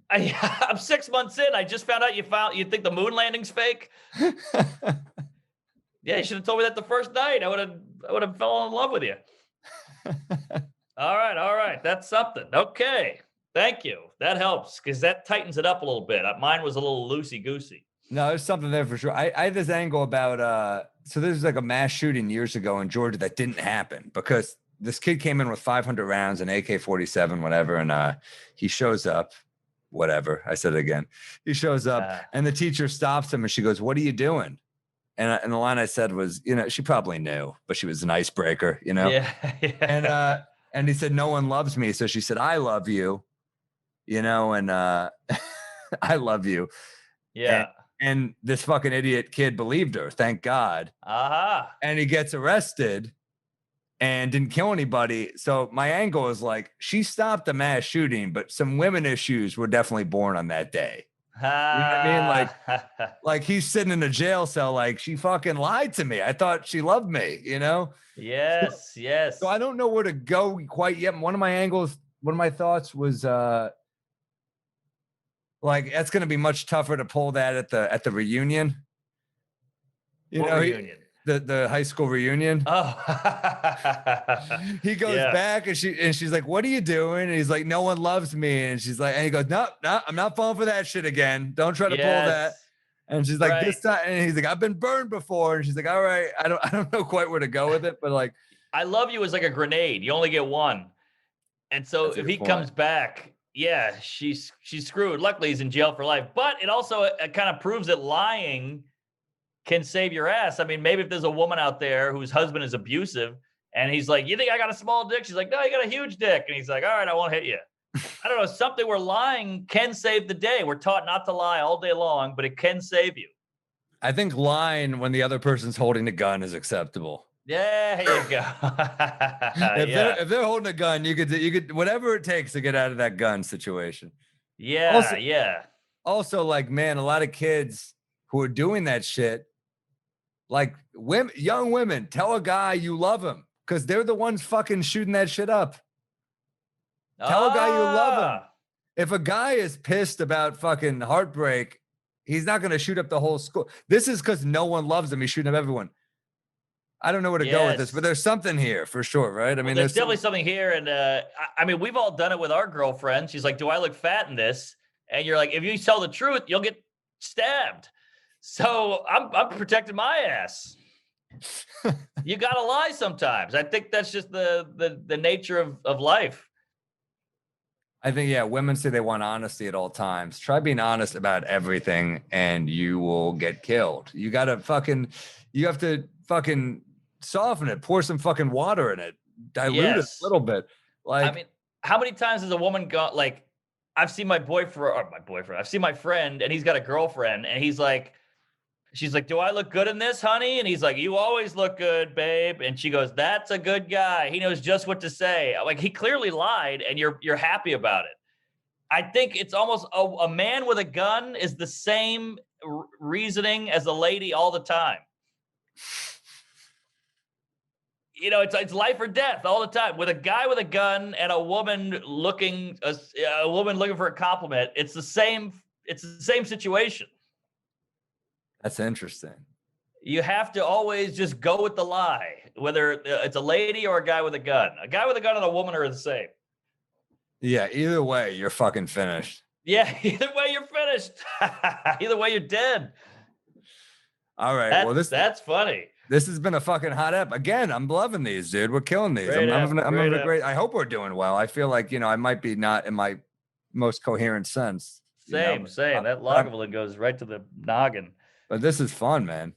I'm 6 months in. I just found out you think the moon landing's fake. Yeah, you should have told me that the first night. I would have fell in love with you. All right. That's something. Okay. Thank you. That helps because that tightens it up a little bit. Mine was a little loosey-goosey. No, there's something there for sure. I had this angle about so there's like a mass shooting years ago in Georgia that didn't happen because this kid came in with 500 rounds, an AK-47, whatever, and he shows up, whatever. I said it again. He shows up, and the teacher stops him, and she goes, "What are you doing?" And the line I said was, she probably knew, but she was an icebreaker, Yeah. And he said, "No one loves me." So she said, "I love you," and I love you. Yeah. And this fucking idiot kid believed her, thank God. And he gets arrested and didn't kill anybody. So my angle is like, she stopped the mass shooting, but some women issues were definitely born on that day. You know what I mean? Like he's sitting in a jail cell, like she fucking lied to me. I thought she loved me, Yes. So I don't know where to go quite yet. One of my thoughts was like that's going to be much tougher to pull that at the reunion. Reunion? The high school reunion. Oh. He goes back and she's like, "What are you doing?" And he's like, "No one loves me." And she's like, and he goes, No, I'm not falling for that shit again. Don't try to pull that. And she's like, This time, and he's like, "I've been burned before." And she's like, "All right, I don't know quite where to go with it, but like, I love you is like a grenade. You only get one. And so if he comes back, she's screwed. Luckily, he's in jail for life. But it also kind of proves that lying can save your ass. I mean, maybe if there's a woman out there whose husband is abusive and he's like, "You think I got a small dick?" She's like, "No, you got a huge dick." And he's like, "All right, I won't hit you." I don't know. Something where lying can save the day. We're taught not to lie all day long, but it can save you. I think lying when the other person's holding a gun is acceptable. There you go. If they're holding a gun, you could whatever it takes to get out of that gun situation. Yeah. Also, like, man, a lot of kids who are doing that shit, like young women, tell a guy you love him because they're the ones fucking shooting that shit up. Tell a guy you love him. If a guy is pissed about fucking heartbreak, he's not going to shoot up the whole school. This is because no one loves him. He's shooting up everyone. I don't know where to go with this, but there's something here for sure, right? I mean, there's definitely something here. And I mean, we've all done it with our girlfriend. She's like, do I look fat in this? And you're like, if you tell the truth, you'll get stabbed. So I'm protecting my ass. You got to lie sometimes. I think that's just the nature of life. I think, yeah, women say they want honesty at all times. Try being honest about everything and you will get killed. You have to fucking soften it, pour some fucking water in it, dilute it a little bit. Like, I mean, how many times has a woman got like, I've seen my friend and he's got a girlfriend and she's like, do I look good in this, honey? And he's like, you always look good, babe. And she goes, that's a good guy. He knows just what to say. Like, he clearly lied and you're happy about it. I think it's almost a man with a gun is the same reasoning as a lady all the time. You know, it's life or death all the time. With a guy with a gun and a woman looking for a compliment, it's the same situation. That's interesting. You have to always just go with the lie, whether it's a lady or a guy with a gun. A guy with a gun and a woman are the same. Yeah, either way, you're fucking finished. Yeah, either way, you're finished. Either way, you're dead. All right. That's funny. This has been a fucking hot ep. Again, I'm loving these, dude. We're killing these. I'm having a great. I hope we're doing well. I feel like, I might be not in my most coherent sense. Same. That Lagavulin goes right to the noggin. But this is fun, man.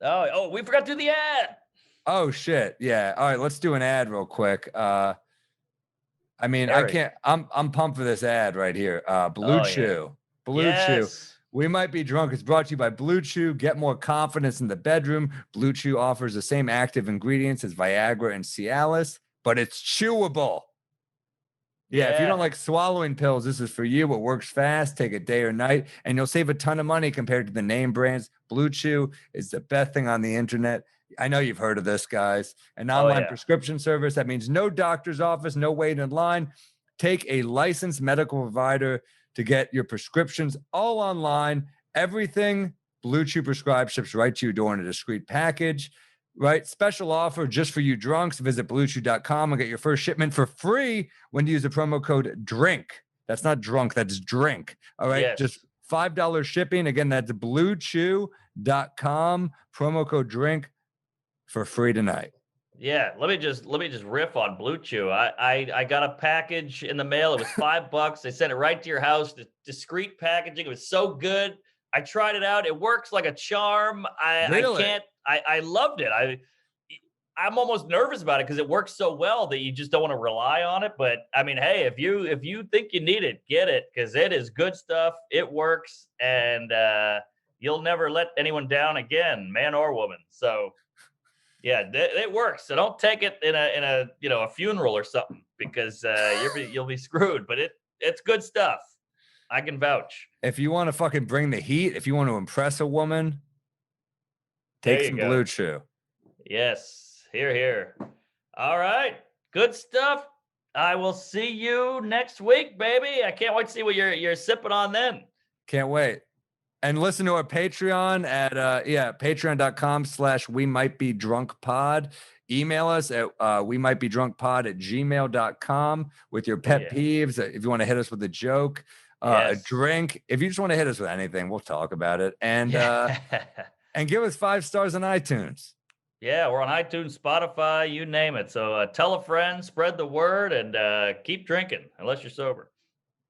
Oh, we forgot to do the ad. Oh shit. Yeah. All right, let's do an ad real quick. I mean, Eric. I can't. I'm pumped for this ad right here. Blue Chew. Yeah. Blue Chew. We Might Be Drunk. It's brought to you by Blue Chew. Get more confidence in the bedroom. Blue Chew offers the same active ingredients as Viagra and Cialis, but it's chewable. Yeah, if you don't like swallowing pills, this is for you. It works fast. Take it day or night, and you'll save a ton of money compared to the name brands. Blue Chew is the best thing on the internet. I know you've heard of this, guys. An online prescription service. That means no doctor's office, no wait in line. Take a licensed medical provider to get your prescriptions all online. Everything Blue Chew prescribed ships right to your door in a discreet package. Right? Special offer just for you drunks. Visit bluechew.com and get your first shipment for free when you use the promo code DRINK. That's not drunk, that's drink. All right. Yes. Just $5 shipping. Again, that's bluechew.com, promo code DRINK for free tonight. Yeah, let me just riff on Blue Chew. I got a package in the mail. It was $5. They sent it right to your house. Discreet packaging. It was so good. I tried it out. It works like a charm. I loved it. I'm almost nervous about it because it works so well that you just don't want to rely on it. But I mean, hey, if you think you need it, get it, because it is good stuff. It works, and you'll never let anyone down again, man or woman. So yeah, it works. So don't take it in a a funeral or something, because you'll be screwed. But it's good stuff. I can vouch. If you want to fucking bring the heat, if you want to impress a woman, take some Blue Chew. Yes. Here. All right. Good stuff. I will see you next week, baby. I can't wait to see what you're sipping on then. Can't wait. And listen to our Patreon at patreon.com/WeMightBeDrunkPod. Email us at WeMightBeDrunkPod@gmail.com with your pet peeves. If you want to hit us with a joke, a drink. If you just want to hit us with anything, we'll talk about it. And and give us 5 stars on iTunes. Yeah, we're on iTunes, Spotify, you name it. So tell a friend, spread the word, and keep drinking unless you're sober.